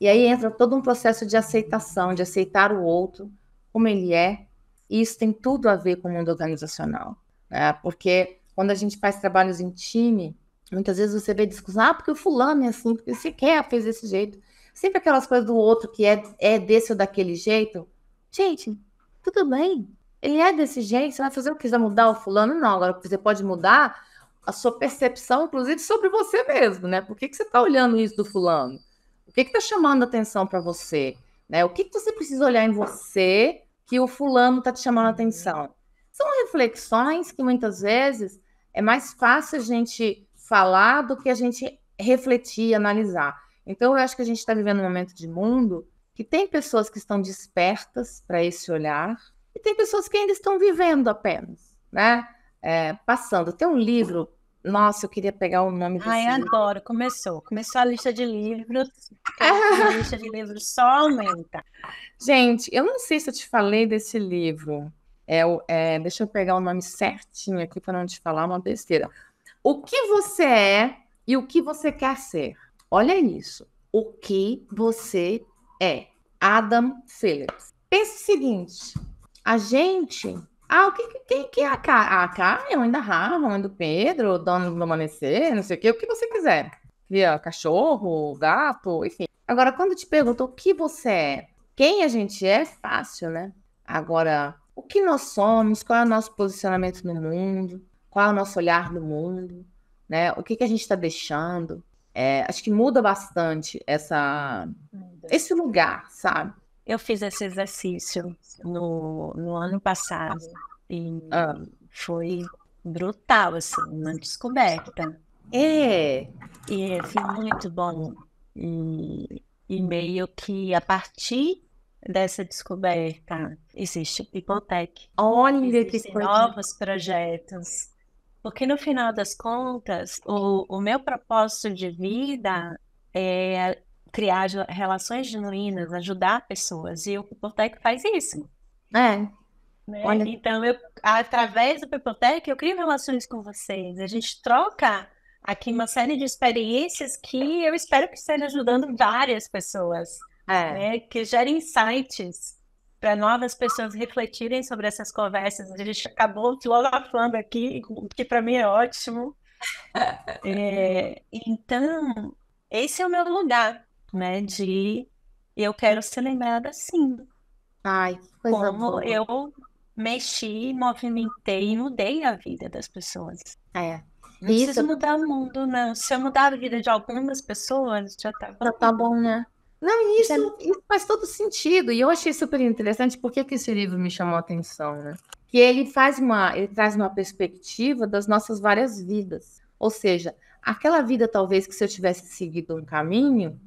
E aí entra todo um processo de aceitação, de aceitar o outro como ele é, e isso tem tudo a ver com o mundo organizacional, né? Porque quando a gente faz trabalhos em time, muitas vezes você vê discussão, porque o fulano é assim, porque você quer, fez desse jeito. Sempre aquelas coisas do outro que é desse ou daquele jeito. Gente, tudo bem. Ele é desse jeito, você vai fazer o que? Você vai mudar o fulano? Não, agora você pode mudar a sua percepção, inclusive, sobre você mesmo, né? Por que você está olhando isso do fulano? O que está chamando a atenção para você? Né? O que você precisa olhar em você que o fulano está te chamando a atenção? São reflexões que muitas vezes é mais fácil a gente falar do que a gente refletir, analisar. Então, eu acho que a gente está vivendo um momento de mundo que tem pessoas que estão despertas para esse olhar e tem pessoas que ainda estão vivendo apenas, né? passando. Tem um livro, nossa, eu queria pegar o nome
Ai,
desse livro.
agora começou a lista de livros, porque a minha lista de livros só aumenta.
Gente, eu não sei se eu te falei desse livro. Deixa eu pegar o nome certinho aqui para não te falar uma besteira. O que você é e o que você quer ser. Olha isso. O que você é. Adam Phillips. Pense o seguinte: a gente. Quem é a Cá? A Cá é a mãe da Rafa, a mãe do Pedro, dono do amanhecer, não sei o que você quiser. Cria cachorro, gato, enfim. Agora, quando te perguntam o que você é, quem a gente é fácil, né? Agora, o que nós somos, qual é o nosso posicionamento no mundo, qual é o nosso olhar no mundo, né? O que a gente está deixando. Acho que muda bastante esse lugar, sabe?
Eu fiz esse exercício no ano passado e
Ah,
foi brutal, assim, uma descoberta.
é,
E foi muito bom. E meio que a partir dessa descoberta existe o Pipotec,
olha que
existem
coisa.
novos projetos. Porque no final das contas, o meu propósito de vida é criar relações genuínas, ajudar pessoas. E o Pipotec faz isso,
É,
né?
olha,
Então, através do Pipotec, eu crio relações com vocês. A gente troca aqui uma série de experiências que eu espero que esteja ajudando várias pessoas,
é.
né? Que gerem insights para novas pessoas refletirem sobre essas conversas. A gente acabou filosofando aqui, o que para mim é ótimo. Então, esse é o meu lugar, né? De eu quero ser lembrada assim,
Ai, que coisa
como
boa.
eu mexi, movimentei e mudei a vida das pessoas.
É.
Não
E isso
preciso mudar o mundo, não. Se eu mudar a vida de algumas pessoas, já tá
já tá bom, né? Não, e
já...
isso faz todo sentido. E eu achei super interessante porque que esse livro me chamou a atenção, né? Que ele traz uma perspectiva das nossas várias vidas. Ou seja, aquela vida talvez que se eu tivesse seguido um caminho,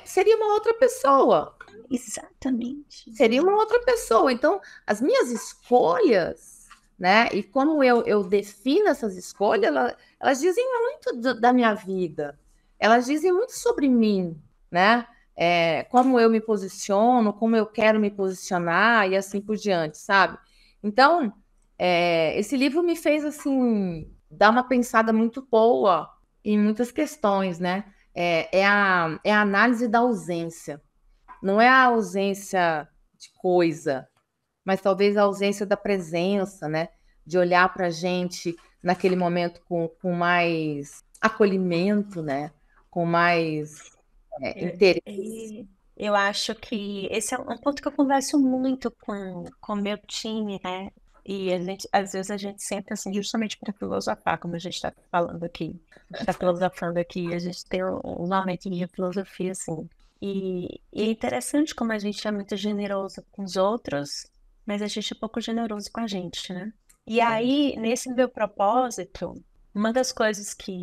seria uma outra pessoa.
Exatamente.
Seria uma outra pessoa. Então, as minhas escolhas, né? E como eu defino essas escolhas, elas dizem muito da minha vida. Elas dizem muito sobre mim, né? Como eu me posiciono, como eu quero me posicionar e assim por diante, sabe? Então, esse livro me fez assim dar uma pensada muito boa em muitas questões, né? É a análise da ausência. Não é a ausência de coisa, mas talvez a ausência da presença, né? De olhar para a gente naquele momento com mais acolhimento, né? Com mais interesse.
Eu acho que esse é um ponto que eu converso muito com o meu time, né? E às vezes a gente senta assim justamente para filosofar, como a gente está falando aqui, está filosofando aqui, a gente tem um momento de filosofia assim. E é interessante como a gente é muito generoso com os outros, mas a gente é pouco generoso com a gente, né? E aí, nesse meu propósito, uma das coisas que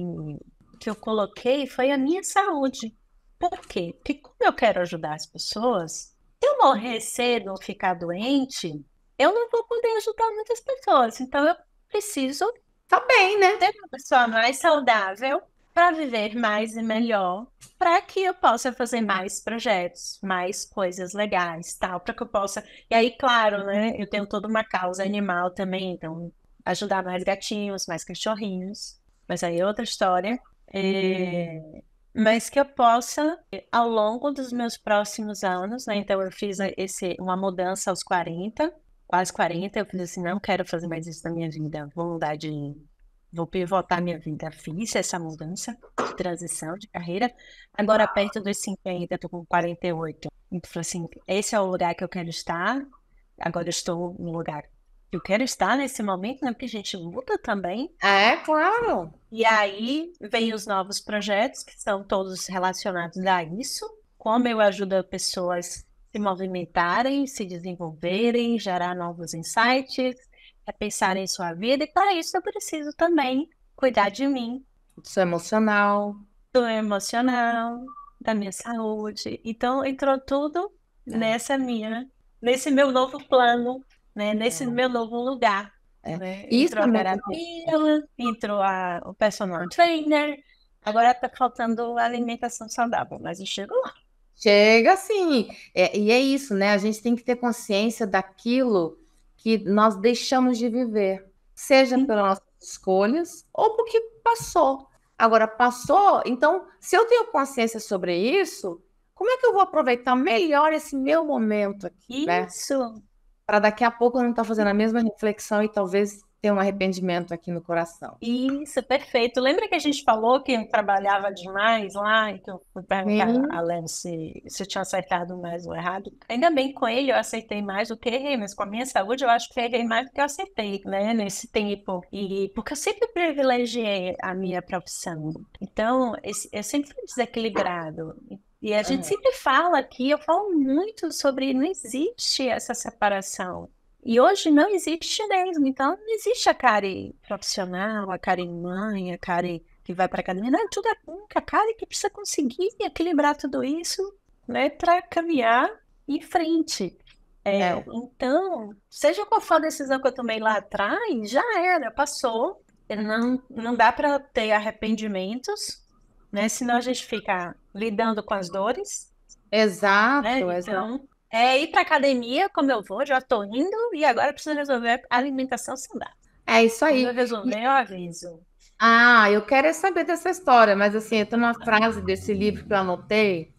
eu coloquei foi a minha saúde. Por quê? Porque como eu quero ajudar as pessoas, se eu morrer cedo ou ficar doente, eu não vou poder ajudar muitas pessoas. Então, eu preciso
Tá bem, né?
ser uma pessoa mais saudável para viver mais e melhor, para que eu possa fazer mais projetos, mais coisas legais, tal, para que eu possa. E aí, claro, né? Eu tenho toda uma causa animal também, então ajudar mais gatinhos, mais cachorrinhos. Mas aí é outra história. Mas que eu possa, ao longo dos meus próximos anos, né? Então, eu fiz uma mudança aos 40, quase 40. Eu fiz assim: não quero fazer mais isso na minha vida, vou mudar de. Vou pivotar minha vida. Fiz essa mudança de transição de carreira. Agora, perto dos 50, eu tô com 48. Então, falei assim: esse é o lugar que eu quero estar. Agora, eu estou no lugar que eu quero estar nesse momento, né? Porque a gente muda também.
É, claro.
E aí vem os novos projetos, que são todos relacionados a isso. Como eu ajudo as pessoas se movimentarem, se desenvolverem, gerar novos insights, repensar em sua vida. E para isso eu preciso também cuidar de mim,
Isso é emocional.
do emocional, da minha saúde. Então entrou tudo
É,
nesse meu novo plano, né? Nesse
é.
meu novo lugar. né?
Isso
Entrou
é
a
muito
terapia, entrou o personal trainer, agora está faltando alimentação saudável, mas eu chego lá.
Chega assim, e é isso, né? A gente tem que ter consciência daquilo que nós deixamos de viver, seja
Sim,
pelas nossas escolhas ou porque passou. Agora, passou, então, se eu tenho consciência sobre isso, como é que eu vou aproveitar melhor esse meu momento aqui, né?
isso.
Para daqui a pouco eu não estar fazendo a mesma reflexão e talvez ter um arrependimento aqui no coração.
Isso, perfeito. Lembra que a gente falou que eu trabalhava demais lá e que eu fui perguntar a
Sim,
Leno se eu tinha acertado mais ou errado? Ainda bem, com ele eu acertei mais do que errei, mas com a minha saúde eu acho que eu errei mais do que eu acertei, né, nesse tempo. E porque eu sempre privilegiei a minha profissão. Então, eu sempre fui desequilibrado. E a gente
uhum,
sempre fala aqui, eu falo muito sobre não existe essa separação. E hoje não existe mesmo, então não existe a Kari profissional, a Kari mãe, a Kari que vai para academia, não, tudo é a Kari que precisa conseguir equilibrar tudo isso, né, para caminhar em frente.
é,
Então, seja qual for a decisão que eu tomei lá atrás, já era, passou. Não dá para ter arrependimentos, né, senão a gente fica lidando com as dores, né?
exato, exato.
Então, ir para academia, como eu vou, já estou indo, e agora preciso resolver a alimentação saudável.
É isso
Quando eu
aí.
resolver, eu aviso.
Ah, eu quero é saber dessa história, mas assim, tem uma frase desse livro que eu anotei,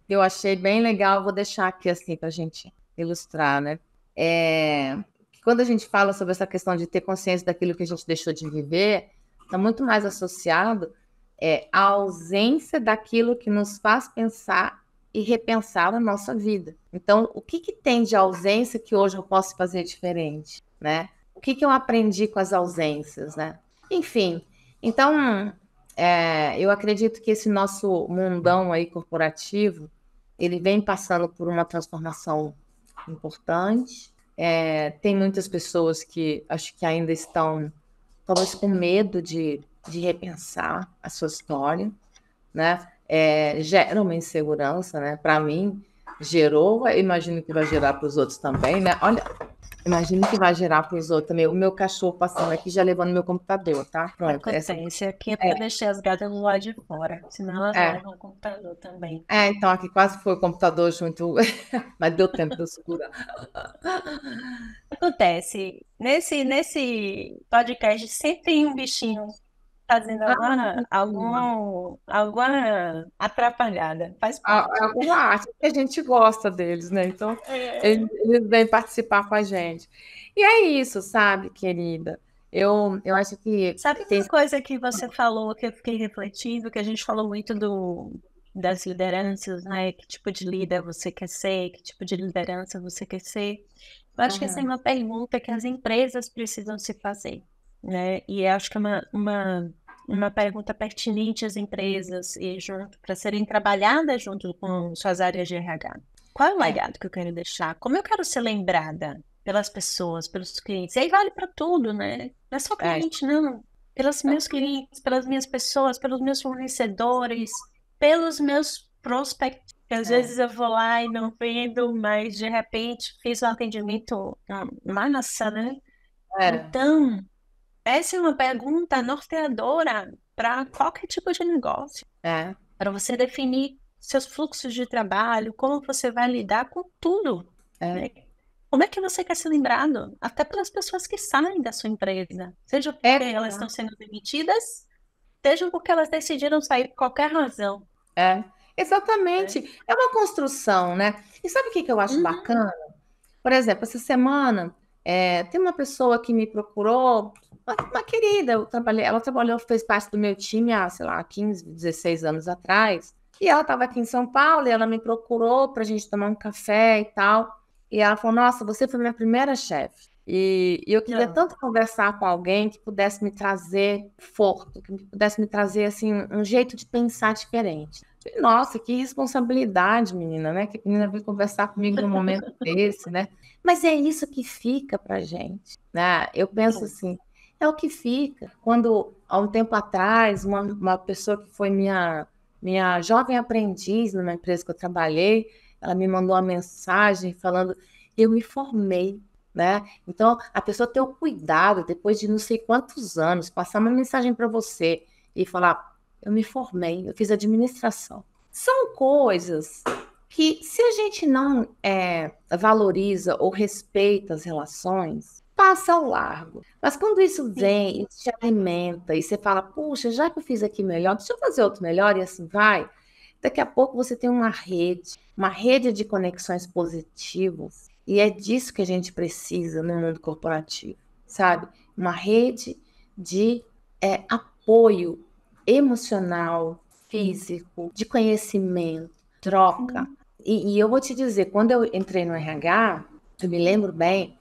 que eu achei bem legal, vou deixar aqui assim para a gente ilustrar, né? Que quando a gente fala sobre essa questão de ter consciência daquilo que a gente deixou de viver, está muito mais associado à ausência daquilo que nos faz pensar e repensar a nossa vida. Então, o que que tem de ausência que hoje eu posso fazer diferente, né? O que que eu aprendi com as ausências, né? Enfim, então, eu acredito que esse nosso mundão aí corporativo, ele vem passando por uma transformação importante. Tem muitas pessoas que acho que ainda estão, talvez, com medo de repensar a sua história, né? Gera uma insegurança, né? Para mim, gerou, imagino que vai gerar para os outros também, né? Olha, imagino que vai gerar para os outros também. O meu cachorro passando aqui já levando meu computador, tá? Pronto.
Acontece. Aqui é porque eu deixei as gatas do lado de fora, senão elas
É,
levam o computador também.
então aqui quase foi o computador junto, mas deu tempo de eu segurar.
Acontece. Nesse podcast sempre tem um bichinho fazendo
Ah,
alguma atrapalhada. Faz parte.
alguma arte, que a gente gosta deles, né? Então, eles vêm participar com a gente. E é isso, sabe, querida? Eu acho que
Sabe
tem.
uma coisa que você falou que eu fiquei refletindo, que a gente falou muito das lideranças, né? Que tipo de líder você quer ser, que tipo de liderança você quer ser. Eu acho que essa é
Uhum,
uma pergunta que as empresas precisam se fazer, né? E eu acho que é uma pergunta pertinente às empresas e junto para serem trabalhadas junto com suas áreas de RH. Qual é o
é,
legado que eu quero deixar? Como eu quero ser lembrada pelas pessoas, pelos clientes? E aí vale para tudo, né? Não é só
é,
cliente, não. Pelos meus clientes, pelas minhas pessoas, pelos meus fornecedores, pelos meus prospects. Que às
é,
vezes eu vou lá e não vendo, mas de repente fiz um atendimento massa, né?
era,
Então, essa é uma pergunta norteadora para qualquer tipo de negócio,
é,
para você definir seus fluxos de trabalho, como você vai lidar com tudo,
é,
né? Como é que você quer ser lembrado? Até pelas pessoas que saem da sua empresa, seja porque
é,
elas estão sendo demitidas, seja porque elas decidiram sair por qualquer razão,
é.
né?
Exatamente. É uma construção, né? E sabe o que que eu acho
Uhum.
bacana? Por exemplo, essa semana tem uma pessoa que me procurou, uma querida, ela trabalhou, fez parte do meu time há, sei lá, 15, 16 anos atrás. E ela estava aqui em São Paulo e ela me procurou para a gente tomar um café e tal. E ela falou: Nossa, você foi minha primeira chefe. E eu queria
Não.
tanto conversar com alguém que pudesse me trazer conforto, que pudesse me trazer assim um jeito de pensar diferente. Nossa, que responsabilidade, menina, né? Que a menina veio conversar comigo num momento desse, né? Mas é isso que fica pra gente, né? Eu penso assim, é o que fica. Quando, há um tempo atrás, uma pessoa que foi minha jovem aprendiz numa empresa que eu trabalhei, ela me mandou uma mensagem falando, eu me formei. né? Então, a pessoa ter o cuidado, depois de não sei quantos anos, passar uma mensagem para você e falar: eu me formei, eu fiz administração. São coisas que, se a gente não valoriza ou respeita as relações, passa ao largo. Mas quando isso vem, isso te alimenta, e você fala: puxa, já que eu fiz aqui melhor, deixa eu fazer outro melhor, e assim vai. Daqui a pouco você tem uma rede de conexões positivas, e é disso que a gente precisa no mundo corporativo, sabe? Uma rede de apoio emocional, físico, de conhecimento, troca. E eu vou te dizer, quando eu entrei no RH, eu me lembro bem,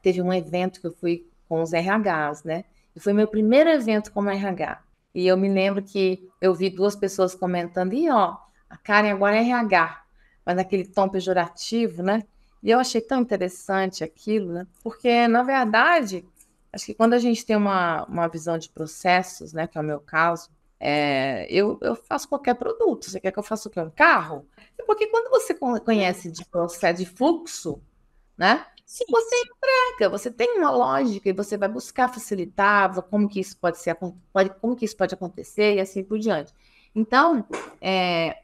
teve um evento que eu fui com os RHs, né? E foi meu primeiro evento como RH. E eu me lembro que eu vi duas pessoas comentando, e ó, a Karen agora é RH, mas naquele tom pejorativo, né? E eu achei tão interessante aquilo, né? Porque, na verdade, acho que quando a gente tem uma visão de processos, né, que é o meu caso, eu faço qualquer produto. Você quer que eu faça o quê? Um carro? Porque quando você conhece de processo, de fluxo, né?
Sim.
Você entrega, você tem uma lógica e você vai buscar facilitar como que isso pode ser, como que isso pode acontecer e assim por diante. Então,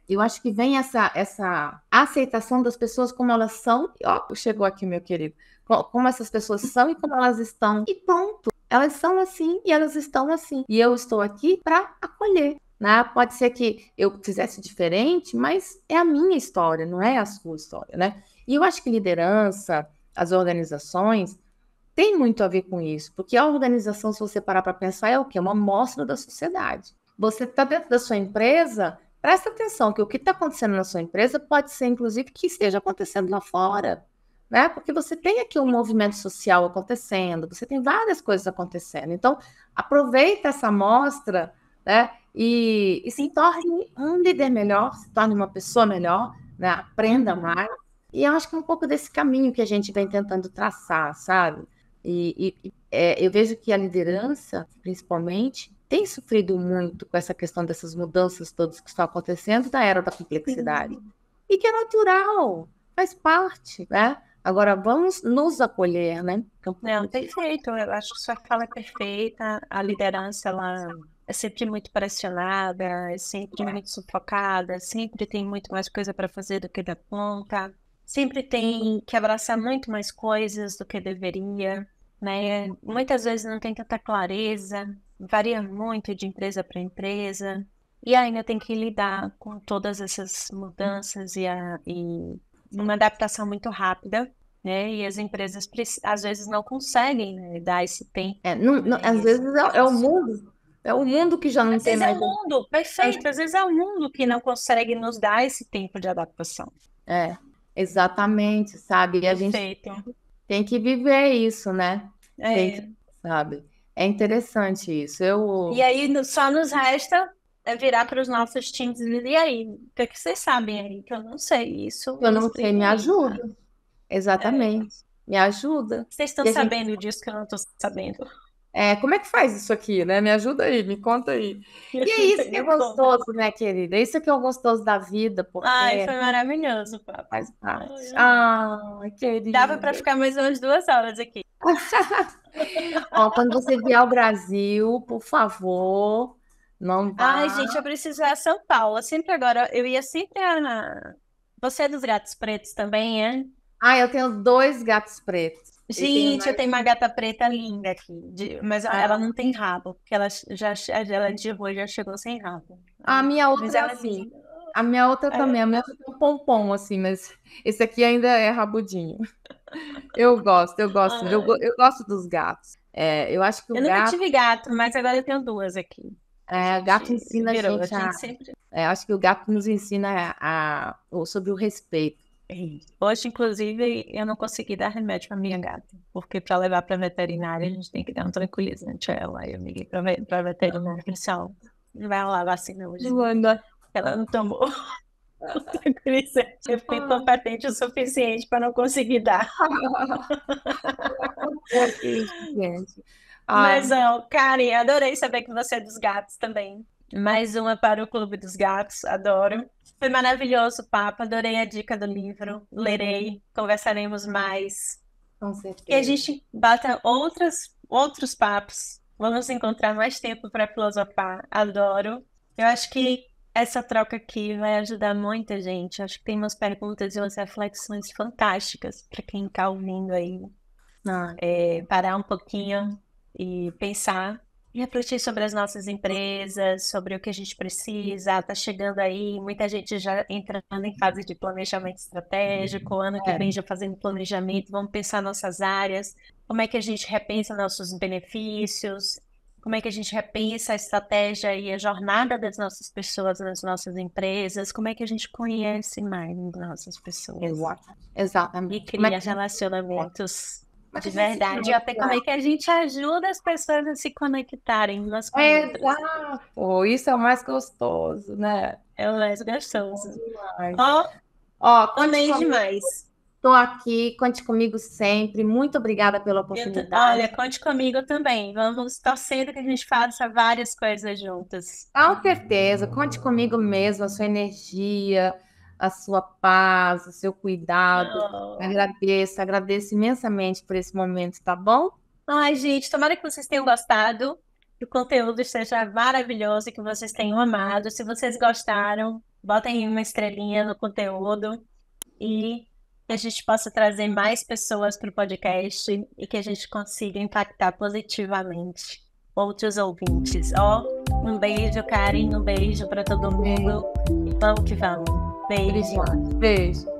eu acho que vem essa aceitação das pessoas como elas são. Ó, chegou aqui, meu querido. Como essas pessoas são e como elas estão. E pronto. Elas são assim e elas estão assim. E eu estou aqui para acolher. Né? Pode ser que eu fizesse diferente, mas é a minha história, não é a sua história, né? E eu acho que liderança, as organizações, tem muito a ver com isso, porque a organização, se você parar para pensar, é o quê? Uma amostra da sociedade. Você está dentro da sua empresa, presta atenção que o que está acontecendo na sua empresa pode ser, inclusive, que esteja acontecendo lá fora, né? Porque você tem aqui um movimento social acontecendo, você tem várias coisas acontecendo. Então, aproveita essa amostra, né? E se torne um líder melhor, se torne uma pessoa melhor, né? Aprenda mais. E eu acho que é um pouco desse caminho que a gente vem tentando traçar, sabe? Eu vejo que a liderança, principalmente, tem sofrido muito com essa questão dessas mudanças todas que estão acontecendo da era da complexidade. E que é natural, faz parte, né? Agora vamos nos acolher, né?
Não, perfeito. Eu acho que sua fala é perfeita. A liderança, ela é sempre muito pressionada, é sempre muito sufocada, sempre tem muito mais coisa para fazer do que dá conta, sempre tem que abraçar muito mais coisas do que deveria, né? Muitas vezes não tem tanta clareza, varia muito de empresa para empresa, e ainda tem que lidar com todas essas mudanças e uma adaptação muito rápida, né? E as empresas às vezes não conseguem, né, dar esse tempo.
Às vezes é o mundo que já não
Às
tem
vezes é
mais.
o mundo, perfeito. Às vezes é o mundo que não consegue nos dar esse tempo de adaptação.
Exatamente, sabe? E a gente
Perfeito.
tem que viver isso, né? Tem
É.
que, sabe? É interessante isso.
E aí só nos resta virar para os nossos times e dizer, e aí, o que é que vocês sabem aí? Que eu não sei isso,
Eu
me
não sei,
explica
me
aí, tá?
ajuda. Exatamente. Me ajuda.
Vocês estão
E a gente,
sabendo disso que eu não estou sabendo.
como é que faz isso aqui, né? Me ajuda aí, me conta aí.
Me
E é
ajuda
isso
aí,
que é
me conta.
gostoso, né, querida? Isso que é o gostoso da vida,
Ai,
porque
foi maravilhoso, papo.
faz
Ai,
parte.
amei. Dava para
Querida.
ficar mais umas 2 horas aqui.
Ó, quando você vier ao Brasil, por favor, não
Ai,
vá.
gente, eu preciso ir a São Paulo. Sempre agora, eu ia sempre a... Você é dos gatos pretos também, é?
Ah, eu tenho dois gatos pretos. E tenho
Gente, eu
mais.
tenho uma gata preta linda aqui, mas ela
Ah,
não tem rabo, porque ela é de rua, já chegou sem rabo.
a minha
Mas
outra é
ela é
assim.
linda.
A minha outra também.
É,
A minha outra tem um pompom, assim, mas esse aqui ainda é rabudinho. Eu gosto, eu gosto.
ai.
Eu gosto dos gatos. Eu acho que
Eu nunca tive gato, mas agora eu tenho duas aqui. A
o gato
gente
ensina a
virou, a
gente
gente sempre.
acho que o gato nos ensina sobre o respeito.
Hoje, inclusive, eu não consegui dar remédio para minha gata, porque para levar para veterinária a gente tem que dar um tranquilizante a ela. Aí eu liguei para veterinária e disse: ó, não vai rolar vacina hoje, não.
Luana.
Ela não tomou o tranquilizante. Eu fui competente o suficiente para não conseguir dar.
Gente.
Mas,
Ai,
ó, Karen, adorei saber que você é dos gatos também. Mais uma para o Clube dos Gatos, adoro. Foi maravilhoso o papo, adorei a dica do livro. Lerei, conversaremos mais.
Com
Que a
certeza.
gente bata outros papos. Vamos encontrar mais tempo para filosofar. Adoro. Eu acho que essa troca aqui vai ajudar muita gente. Acho que tem umas perguntas e umas reflexões fantásticas para quem está ouvindo aí.
Ah,
Parar um pouquinho e pensar e refletir sobre as nossas empresas, sobre o que a gente precisa. Está chegando aí, muita gente já entrando em fase de planejamento estratégico, ano que
é,
vem já fazendo planejamento, vamos pensar nossas áreas, como é que a gente repensa nossos benefícios, como é que a gente repensa a estratégia e a jornada das nossas pessoas nas nossas empresas, como é que a gente conhece mais as nossas pessoas e
exatamente. Como é
cria
que a gente,
relacionamentos
como é que
de
a gente se
verdade, e até como
conecta?
é que a gente ajuda as pessoas a se conectarem umas com as outras.
Exato! Isso é o mais gostoso, né?
É o mais gostoso.
Ai.
Ó,
Ó, conte
amei
comigo.
demais.
Estou aqui, conte comigo sempre. Muito obrigada pela
Olha,
oportunidade.
conte comigo também. Vamos torcendo que a gente faça várias coisas juntas.
Com certeza, conte comigo mesmo, a sua energia, a sua paz, o seu cuidado.
Oh.
Agradeço imensamente por esse momento, tá bom?
Ai, gente, tomara que vocês tenham gostado, que o conteúdo esteja maravilhoso e que vocês tenham amado. Se vocês gostaram, botem uma estrelinha no conteúdo e que a gente possa trazer mais pessoas para o podcast e que a gente consiga impactar positivamente outros ouvintes. Ó, um beijo, Karen, um beijo para todo mundo. E vamos que vamos. Beijo.
Obrigada. Beijo.